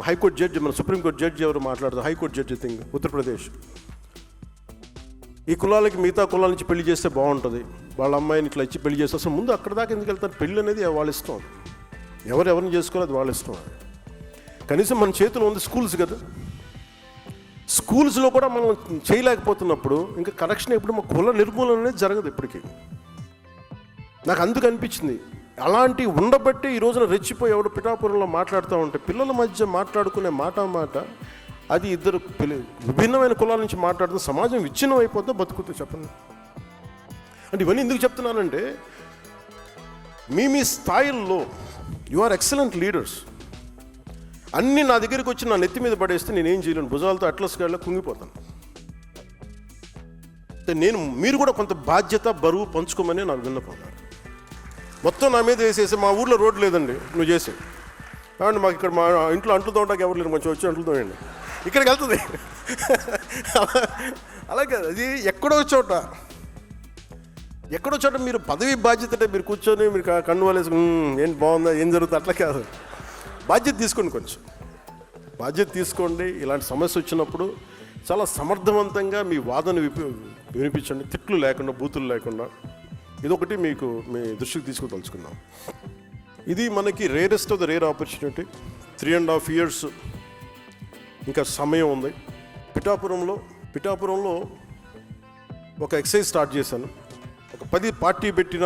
హైకోర్టు జడ్జి, మన సుప్రీంకోర్టు జడ్జి ఎవరు మాట్లాడతారు, హైకోర్టు జడ్జి థింగ్ ఉత్తరప్రదేశ్, ఈ కులాలకి మిగతా కులాల నుంచి పెళ్లి చేస్తే బాగుంటుంది, వాళ్ళ అమ్మాయిని ఇట్లా ఇచ్చి పెళ్లి చేస్తే అసలు ముందు అక్కడ దాకా ఎందుకు వెళ్తారు? పెళ్ళి అనేది వాళ్ళ ఇష్టం, ఎవరిని చేసుకోవాలి అది వాళ్ళ ఇష్టం. కనీసం మన చేతిలో ఉంది స్కూల్స్ కదా, స్కూల్స్లో కూడా మనం చేయలేకపోతున్నప్పుడు ఇంకా కరెక్షన్ ఎప్పుడు మా కుల నిర్మూలన అనేది జరగదు ఇప్పటికీ. నాకు అందుకు అనిపించింది అలాంటి ఉండబట్టి ఈ రోజున రెచ్చిపోయి ఎవడు పిఠాపురంలో మాట్లాడుతూ ఉంటే పిల్లల మధ్య మాట్లాడుకునే మాట అది ఇద్దరు విభిన్నమైన కులాల నుంచి మాట్లాడుతూ సమాజం విచ్ఛిన్నం అయిపోతే బతుకుతూ చెప్పండి. అంటే ఇవన్నీ ఎందుకు చెప్తున్నానంటే మీ స్థాయిల్లో యు ఆర్ ఎక్సలెంట్ లీడర్స్. అన్నీ నా దగ్గరికి వచ్చి నా నెత్తి మీద పడేస్తే నేనేం చేయలేను, భుజాలతో అట్లస్ గాడిలో కుంగిపోతాను. మీరు కూడా కొంత బాధ్యత బరువు పంచుకోమని నాకు విన్నపం. మొత్తం నా మీద వేసేసి మా ఊర్లో రోడ్డు లేదండి నువ్వు చేసి కాబట్టి మాకు ఇక్కడ మా ఇంట్లో అంట్లు తోటానికి ఎవరు లేరు, కొంచెం వచ్చి అంట్లు తోయండి, ఇక్కడికి వెళ్తుంది. అలాగే అది ఎక్కడో చోట మీరు పదవి బాధ్యత అంటే మీరు కూర్చొని మీరు కన్ను వాళ్ళేసి ఏంటి బాగుందా ఏం జరుగుతుంది అట్లా కాదు. బాధ్యత తీసుకోండి, కొంచెం బాధ్యత తీసుకోండి. ఇలాంటి సమస్య వచ్చినప్పుడు చాలా సమర్థవంతంగా మీ వాదన వినిపించండి, తిట్లు లేకుండా, బూతులు లేకుండా. ఇదొకటి మీకు మీ దృష్టికి తీసుకుతలుచుకుందాం. ఇది మనకి rarest of the rare opportunity. 3.5 years ఇంకా సమయం ఉంది. పిఠాపురంలో ఒక ఎక్సైజ్ స్టార్ట్ చేశాను. ఒక 10 పార్టీ పెట్టిన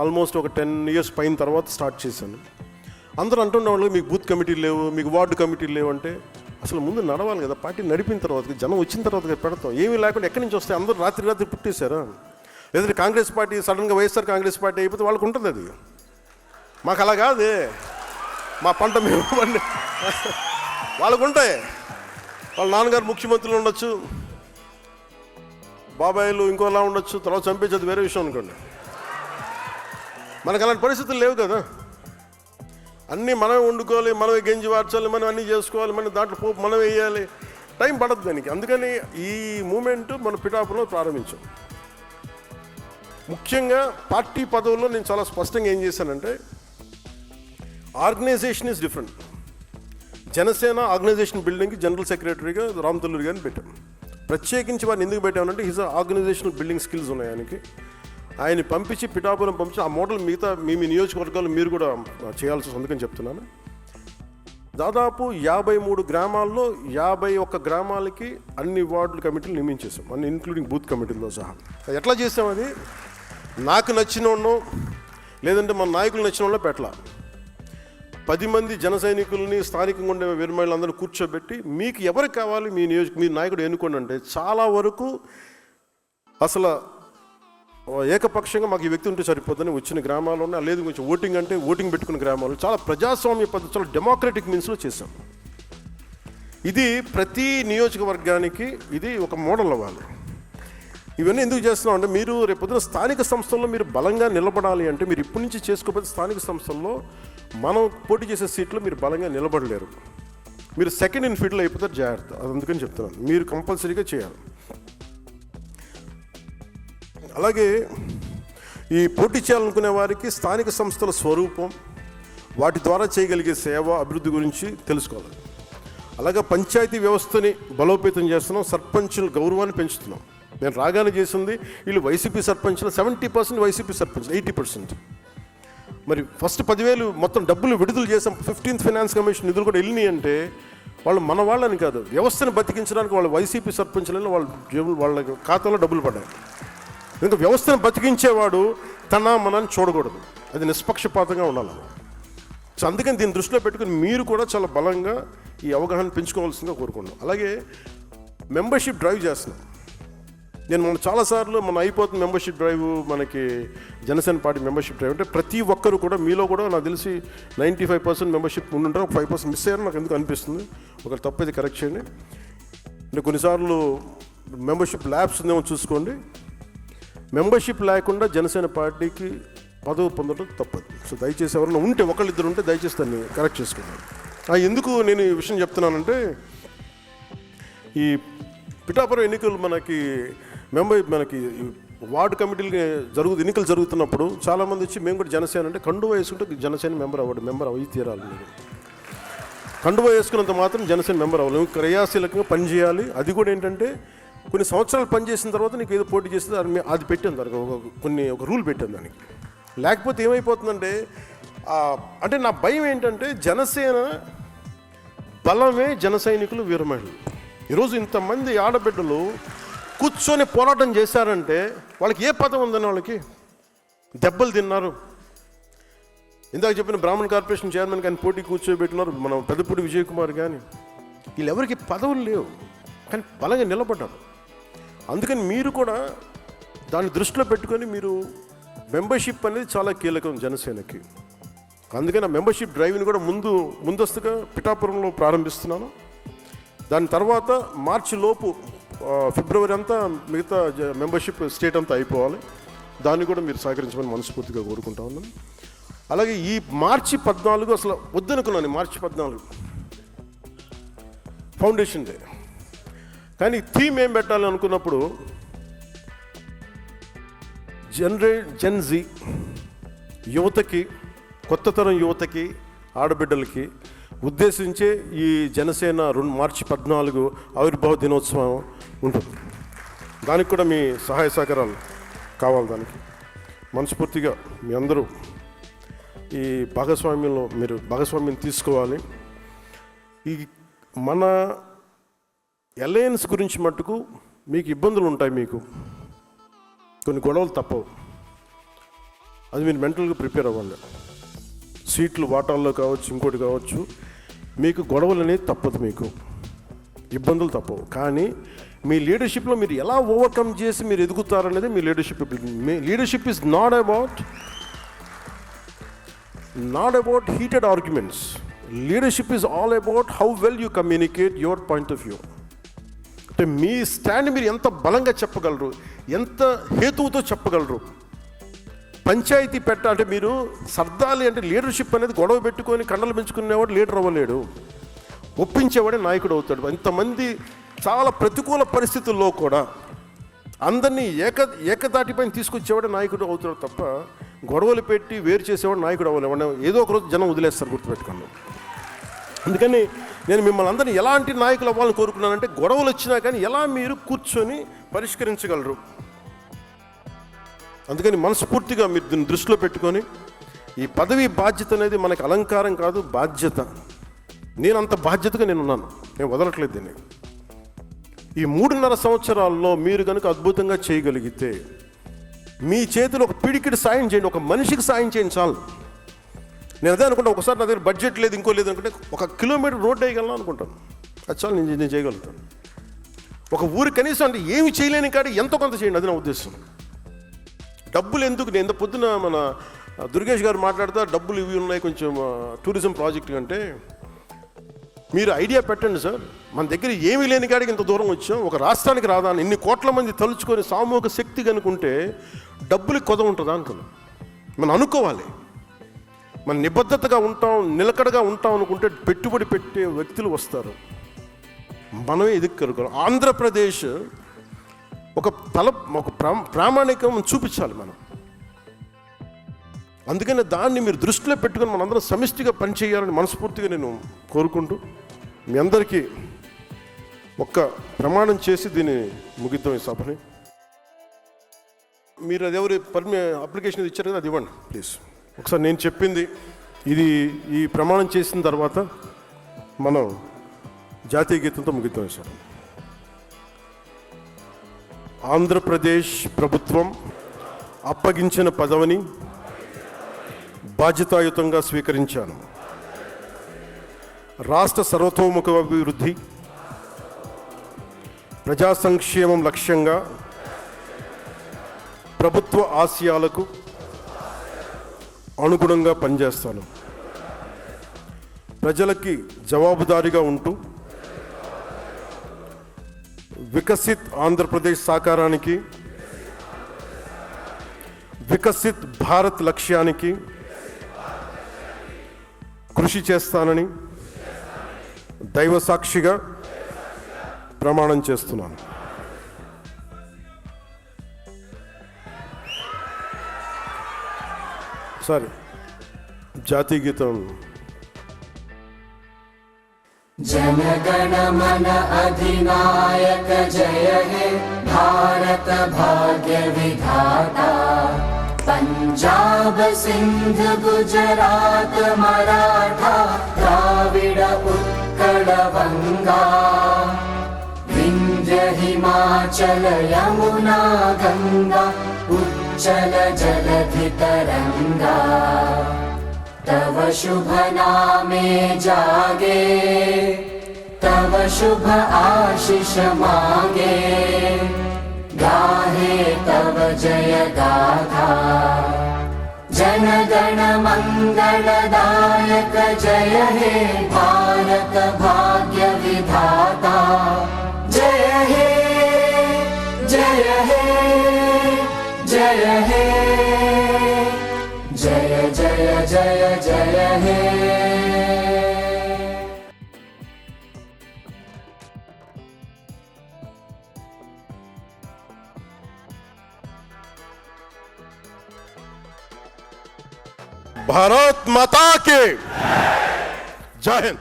ఆల్మోస్ట్ ఒక 10 years పైన తర్వాత స్టార్ట్ చేశాను. అందరూ అంటున్న వాళ్ళు మీకు బూత్ కమిటీలు లేవు, మీకు వార్డు కమిటీలు లేవు అంటే అసలు ముందు నడవాలి కదా. పార్టీ నడిపిన తర్వాత, జనం వచ్చిన తర్వాత పెడతాం. ఏమీ లేకుండా ఎక్కడి నుంచి వస్తాయి? అందరూ రాత్రి పుట్టేశారా? లేదంటే కాంగ్రెస్ పార్టీ సడన్గా వైఎస్ఆర్ కాంగ్రెస్ పార్టీ అయిపోతే వాళ్ళకు ఉంటుంది. అది మాకు అలా కాదే. మా పంట మేము పండి వాళ్ళకు ఉంటాయి. వాళ్ళ నాన్నగారు ముఖ్యమంత్రులు ఉండొచ్చు, బాబాయిలు ఇంకోలా ఉండొచ్చు, తర్వాత చంపేసేది వేరే విషయం అనుకోండి. మనకు అలాంటి పరిస్థితులు లేవు కదా. అన్నీ మనమే వండుకోవాలి, మనమే గెంజి వార్చాలి, మనం అన్నీ చేసుకోవాలి, మనం దాంట్లో పోపు మనం వేయాలి, టైం పడదు దానికి. అందుకని ఈ మూమెంట్ మన పిఠాపురంలో ప్రారంభించాం. ముఖ్యంగా పార్టీ పదవుల్లో నేను చాలా స్పష్టంగా ఏం చేశానంటే, organisation is different. Janasena organisation బిల్డింగ్కి జనరల్ సెక్రటరీగా రామతల్లూరి గారిని పెట్టాం. ప్రత్యేకించి వారిని ఎందుకు పెట్టామంటే హిజ్ ఆర్గనైజేషనల్ బిల్డింగ్ స్కిల్స్ ఉన్నాయి ఆయనకి. ఆయన పంపించి పిఠాపురం పంపించి ఆ మోడల్ మిగతా మీ నియోజకవర్గాలు మీరు కూడా చేయాల్సి అందుకని చెప్తున్నాను. దాదాపు 53 గ్రామాల్లో 51 గ్రామాలకి అన్ని వార్డుల కమిటీలు నియమించేసాం, అన్ని ఇంక్లూడింగ్ బూత్ కమిటీలతో సహా. ఎట్లా చేసాం? అది నాకు నచ్చిన వాళ్ళను లేదంటే మన నాయకులు నచ్చిన వాళ్ళో పెట్టాల. 10 మంది జన సైనికుల్ని స్థానికంగా ఉండే వీరమహిళలందరూ కూర్చోబెట్టి మీకు ఎవరికి కావాలి మీ నాయకుడు ఎన్నుకోండి అంటే చాలా వరకు అసలు ఏకపక్షంగా మాకు ఈ వ్యక్తి ఉంటే సరిపోతుందని వచ్చిన గ్రామాల్లో ఉన్నాయి. లేదు కొంచెం ఓటింగ్ అంటే ఓటింగ్ పెట్టుకున్న గ్రామాలు చాలా ప్రజాస్వామ్య పద్ధతి, చాలా డెమోక్రటిక్ మీన్స్లో చేశాం. ఇది ప్రతి నియోజకవర్గానికి ఇది ఒక మోడల్ అవ్వాలి. ఇవన్నీ ఎందుకు చేస్తున్నాం అంటే, మీరు రేపొద్దున స్థానిక సంస్థల్లో మీరు బలంగా నిలబడాలి అంటే మీరు ఇప్పటి నుంచి చేసుకోకపోతే స్థానిక సంస్థల్లో మనం పోటీ చేసే సీట్లో మీరు బలంగా నిలబడలేరు. మీరు సెకండ్ ఇన్ ఫీల్డ్లో అయిపోతారు, జాగ్రత్త. అది అందుకని చెప్తున్నాను, మీరు కంపల్సరీగా చేయాలి. అలాగే ఈ పోటీ చేయాలనుకునే వారికి స్థానిక సంస్థల స్వరూపం, వాటి ద్వారా చేయగలిగే సేవ, అభివృద్ధి గురించి తెలుసుకోవాలి. అలాగే పంచాయతీ వ్యవస్థని బలోపేతం చేస్తున్నాం, సర్పంచుల గౌరవాన్ని పెంచుతున్నాం. నేను రాగానే చేసింది వీళ్ళు వైసీపీ సర్పంచ్లు 70% వైసీపీ సర్పంచ్, 80%. మరి ఫస్ట్ 10,000 మొత్తం డబ్బులు విడుదల చేసాం. 15th ఫైనాన్స్ కమిషన్ నిధులు కూడా వెళ్ళినాయి అంటే వాళ్ళు మన వాళ్ళని కాదు, వ్యవస్థను బతికించడానికి వాళ్ళ వైసీపీ సర్పంచ్లను వాళ్ళ ఖాతాలో డబ్బులు పడ్డాయి. ఇంకా వ్యవస్థను బతికించేవాడు మనని చూడకూడదు, అది నిష్పక్షపాతంగా ఉండాలి. సో అందుకని దీన్ని దృష్టిలో పెట్టుకుని మీరు కూడా చాలా బలంగా ఈ అవగాహన పెంచుకోవాల్సిందిగా కోరుకున్నాం. అలాగే మెంబర్షిప్ డ్రైవ్ చేస్తున్నాం. నేను మన చాలాసార్లు అయిపోతుంది మెంబర్షిప్ డ్రైవ్, మనకి జనసేన పార్టీ మెంబర్షిప్ డ్రైవ్ అంటే ప్రతి ఒక్కరు కూడా మీలో కూడా నాకు తెలిసి 95% మెంబర్షిప్ ఉండుంటారు, 5% మిస్ అయ్యారు నాకు ఎందుకు అనిపిస్తుంది. ఒకరు తప్పైతే కరెక్ట్ చేయండి. అంటే కొన్నిసార్లు మెంబర్షిప్ ల్యాబ్స్ ఉందేమో చూసుకోండి. మెంబర్షిప్ లేకుండా జనసేన పార్టీకి పదవి పొందడం తప్పదు. సో దయచేసి ఎవరైనా ఉంటే, ఒకళ్ళిద్దరు ఉంటే దయచేసి దాన్ని కరెక్ట్ చేసుకుంటాను. ఎందుకు నేను ఈ విషయం చెప్తున్నానంటే, ఈ పిఠాపురం ఎన్నికలు మనకి వార్డు కమిటీలు ఎన్నికలు జరుగుతున్నప్పుడు చాలామంది వచ్చి మేము కూడా జనసేన అంటే కండువా వేసుకుంటే జనసేన మెంబర్ అవ్వి తీరాలి. మీరు కండువా వేసుకున్నంత మాత్రం జనసేన మెంబర్ అవ్వాలి. క్రియాశీలకంగా పనిచేయాలి. అది కూడా ఏంటంటే కొన్ని సంవత్సరాలు పనిచేసిన తర్వాత నీకు ఏదో పోటీ చేస్తే అది పెట్టాను, దానికి ఒక రూల్ పెట్టాను దానికి. లేకపోతే ఏమైపోతుందంటే, అంటే నా భయం ఏంటంటే జనసేన బలమే జన సైనికులు, వీరమహిళలు. ఈరోజు ఇంతమంది ఆడబిడ్డలు కూర్చొని పోరాటం చేశారంటే వాళ్ళకి ఏ పదం ఉందని, వాళ్ళకి దెబ్బలు తిన్నారు. ఇందాక చెప్పిన బ్రాహ్మణ్ కార్పొరేషన్ చైర్మన్ కానీ పోటీ కూర్చోబెట్టినారు, మనం పెద్దపూడి విజయ్ కుమార్ కానీ, వీళ్ళెవరికి పదవులు లేవు కానీ బలంగా నిలబడ్డారు. అందుకని మీరు కూడా దాన్ని దృష్టిలో పెట్టుకొని మీరు మెంబర్షిప్ అనేది చాలా కీలకం జనసేనకి. అందుకని ఆ మెంబర్షిప్ డ్రైవ్ని కూడా ముందస్తుగా పిఠాపురంలో ప్రారంభిస్తున్నాను. దాని తర్వాత మార్చి లోపు ఫిబ్రవరి అంతా మిగతా మెంబర్షిప్ స్టేట్ అంతా అయిపోవాలి. దాన్ని కూడా మీరు సహకరించమని మనస్ఫూర్తిగా కోరుకుంటా ఉన్నాను. అలాగే ఈ మార్చి 14 అసలు వద్దనుకున్నాను, మార్చి 14 ఫౌండేషన్ డే. కానీ థీమ్ ఏం పెట్టాలి అనుకున్నప్పుడు జెన్ జీ యువతకి, కొత్త తరం యువతకి, ఆడబిడ్డలకి ఉద్దేశించే ఈ జనసేన మార్చి 14 ఆవిర్భావ దినోత్సవం ఉంటుంది. దానికి కూడా మీ సహాయ సహకారాలు కావాలి. దానికి మనస్ఫూర్తిగా మీ అందరూ ఈ భాగస్వామ్యంలో మీరు భాగస్వామ్యం తీసుకోవాలి. ఈ మన అలయన్స్ గురించి మట్టుకు మీకు ఇబ్బందులు ఉంటాయి, మీకు కొన్ని గొడవలు తప్పవు. అది మీరు మెంటల్గా ప్రిపేర్ అవ్వాలి. సీట్లు వాటాల్లో కావచ్చు, ఇంకోటి కావచ్చు, మీకు గొడవలు అనేది తప్పదు, మీకు ఇబ్బందులు తప్పవు. కానీ మీ లీడర్షిప్లో మీరు ఎలా ఓవర్కమ్ చేసి మీరు ఎదుగుతారనేది మీ లీడర్షిప్. మీ leadership is not about heated arguments. Leadership is all about how well you communicate your point of view. అంటే మీ స్టాండ్ మీరు ఎంత బలంగా చెప్పగలరు, ఎంత హేతువుతో చెప్పగలరు. పంచాయతీ అంటే మీరు సర్దాలి అంటే లీడర్షిప్ అనేది గొడవ పెట్టుకొని కండలు పెంచుకునేవాడు లీడర్ అవ్వలేడు, ఒప్పించేవాడే నాయకుడు అవుతాడు. ఇంతమంది చాలా ప్రతికూల పరిస్థితుల్లో కూడా అందరినీ ఏకతాటిపైన తీసుకొచ్చేవాడే నాయకుడు అవుతాడు తప్ప గొడవలు పెట్టి వేరు చేసేవాడు నాయకుడు అవ్వలేవాడు. ఏదో ఒక రోజు జనం వదిలేస్తారు, గుర్తుపెట్టుకోండి. అందుకని నేను మిమ్మల్ని అందరినీ ఎలాంటి నాయకులు అవ్వాలని కోరుకున్నానంటే, గొడవలు వచ్చినా కానీ ఎలా మీరు కూర్చొని పరిష్కరించగలరు. అందుకని మనస్ఫూర్తిగా మీరు దీన్ని దృష్టిలో పెట్టుకొని, ఈ పదవి బాధ్యత అనేది మనకి అలంకారం కాదు, బాధ్యత. నేను అంత బాధ్యతగా నేనున్నాను, నేను వదలట్లేదు దీన్ని. ఈ 3.5 సంవత్సరాల్లో మీరు కనుక అద్భుతంగా చేయగలిగితే, మీ చేతిలో ఒక పిడికిడి సాయం చేయండి, ఒక మనిషికి సాయం చేయండి చాలు. నేను అదే అనుకుంటా, ఒకసారి నా దగ్గర బడ్జెట్ లేదు, ఇంకో లేదు అనుకుంటే 1 కిలోమీటర్ రోడ్డు వేయగలను అనుకుంటాను, అది చాలు, నేను చేయగలుగుతాను. ఒక ఊరు కనీసం అంటే ఏమి చేయలేని కాడ ఎంతో కొంత చేయండి, అది నా ఉద్దేశం. డబ్బులు ఎందుకు? నేను పొద్దున మన దుర్గేష్ గారు మాట్లాడుతూ డబ్బులు ఇవి ఉన్నాయి కొంచెం టూరిజం ప్రాజెక్ట్ కంటే, మీరు ఐడియా పెట్టండి సార్, మన దగ్గర ఏమీ లేని కాడికి ఇంత దూరం వచ్చాం, ఒక రాష్ట్రానికి రాదా, ఇన్ని కోట్ల మంది తలుచుకొని సామూహిక శక్తి కనుకుంటే డబ్బులకి కొద ఉంటుందా అనుకున్నాం. మనం అనుకోవాలి, మనం నిబద్ధతగా ఉంటాం, నిలకడగా ఉంటాం అనుకుంటే పెట్టుబడి పెట్టే వ్యక్తులు వస్తారు, మనమే ఎదుర్కొనుకోవాలి. ఆంధ్రప్రదేశ్ ఒక ప్రామాణికం చూపించాలి మనం. అందుకని దాన్ని మీరు దృష్టిలో పెట్టుకొని మనందరం సమిష్టిగా పనిచేయాలని మనస్ఫూర్తిగా నేను కోరుకుంటూ, మీ అందరికీ ఒక్క ప్రమాణం చేసి దీన్ని ముగిద్దాం ఈ సభని. మీరు అది ఎవరి అప్లికేషన్ ఇచ్చారు కదా, అది ఇవ్వండి ప్లీజ్. ఒకసారి నేను చెప్పింది ఇది, ఈ ప్రమాణం చేసిన తర్వాత మనం జాతీయ గీతంతో ముగిద్దాం సార్. ఆంధ్రప్రదేశ్ ప్రభుత్వం అప్పగించిన పదవిని బాధ్యతాయుతంగా స్వీకరించాను. రాష్ట్ర సర్వతోముఖ అభివృద్ధి, ప్రజా సంక్షేమం లక్ష్యంగా ప్రభుత్వ ఆశయాలకు అనుగుణంగా పనిచేస్తాను. ప్రజలకి జవాబుదారీగా ఉంటూ వికసిత్ ఆంధ్రప్రదేశ్ సాకారానికి, వికసిత్ భారత్ లక్ష్యానికి కృషి చేస్తానని దైవ సాక్షిగా ప్రమాణం చేస్తున్నాను. సరే, జాతీయ గీతం. जनगण मन अधिनायक जय हे भारत भाग्य विधाता, पंजाब सिंध गुजरात मराठा द्राविड उत्कल बंगा, विंध्य हिमाचल यमुना गंगा उच्चल जलधि तरंगा, तव शुभ नामे जागे, तव शुभ आशीष मांगे, गाहे तव जय गाथा। जन गण मंगलदायक जय हे भारत भाग्य विधाता, जय हे जय हे जय हे जय जय जय जय हे। भारत माता के जय हिंद।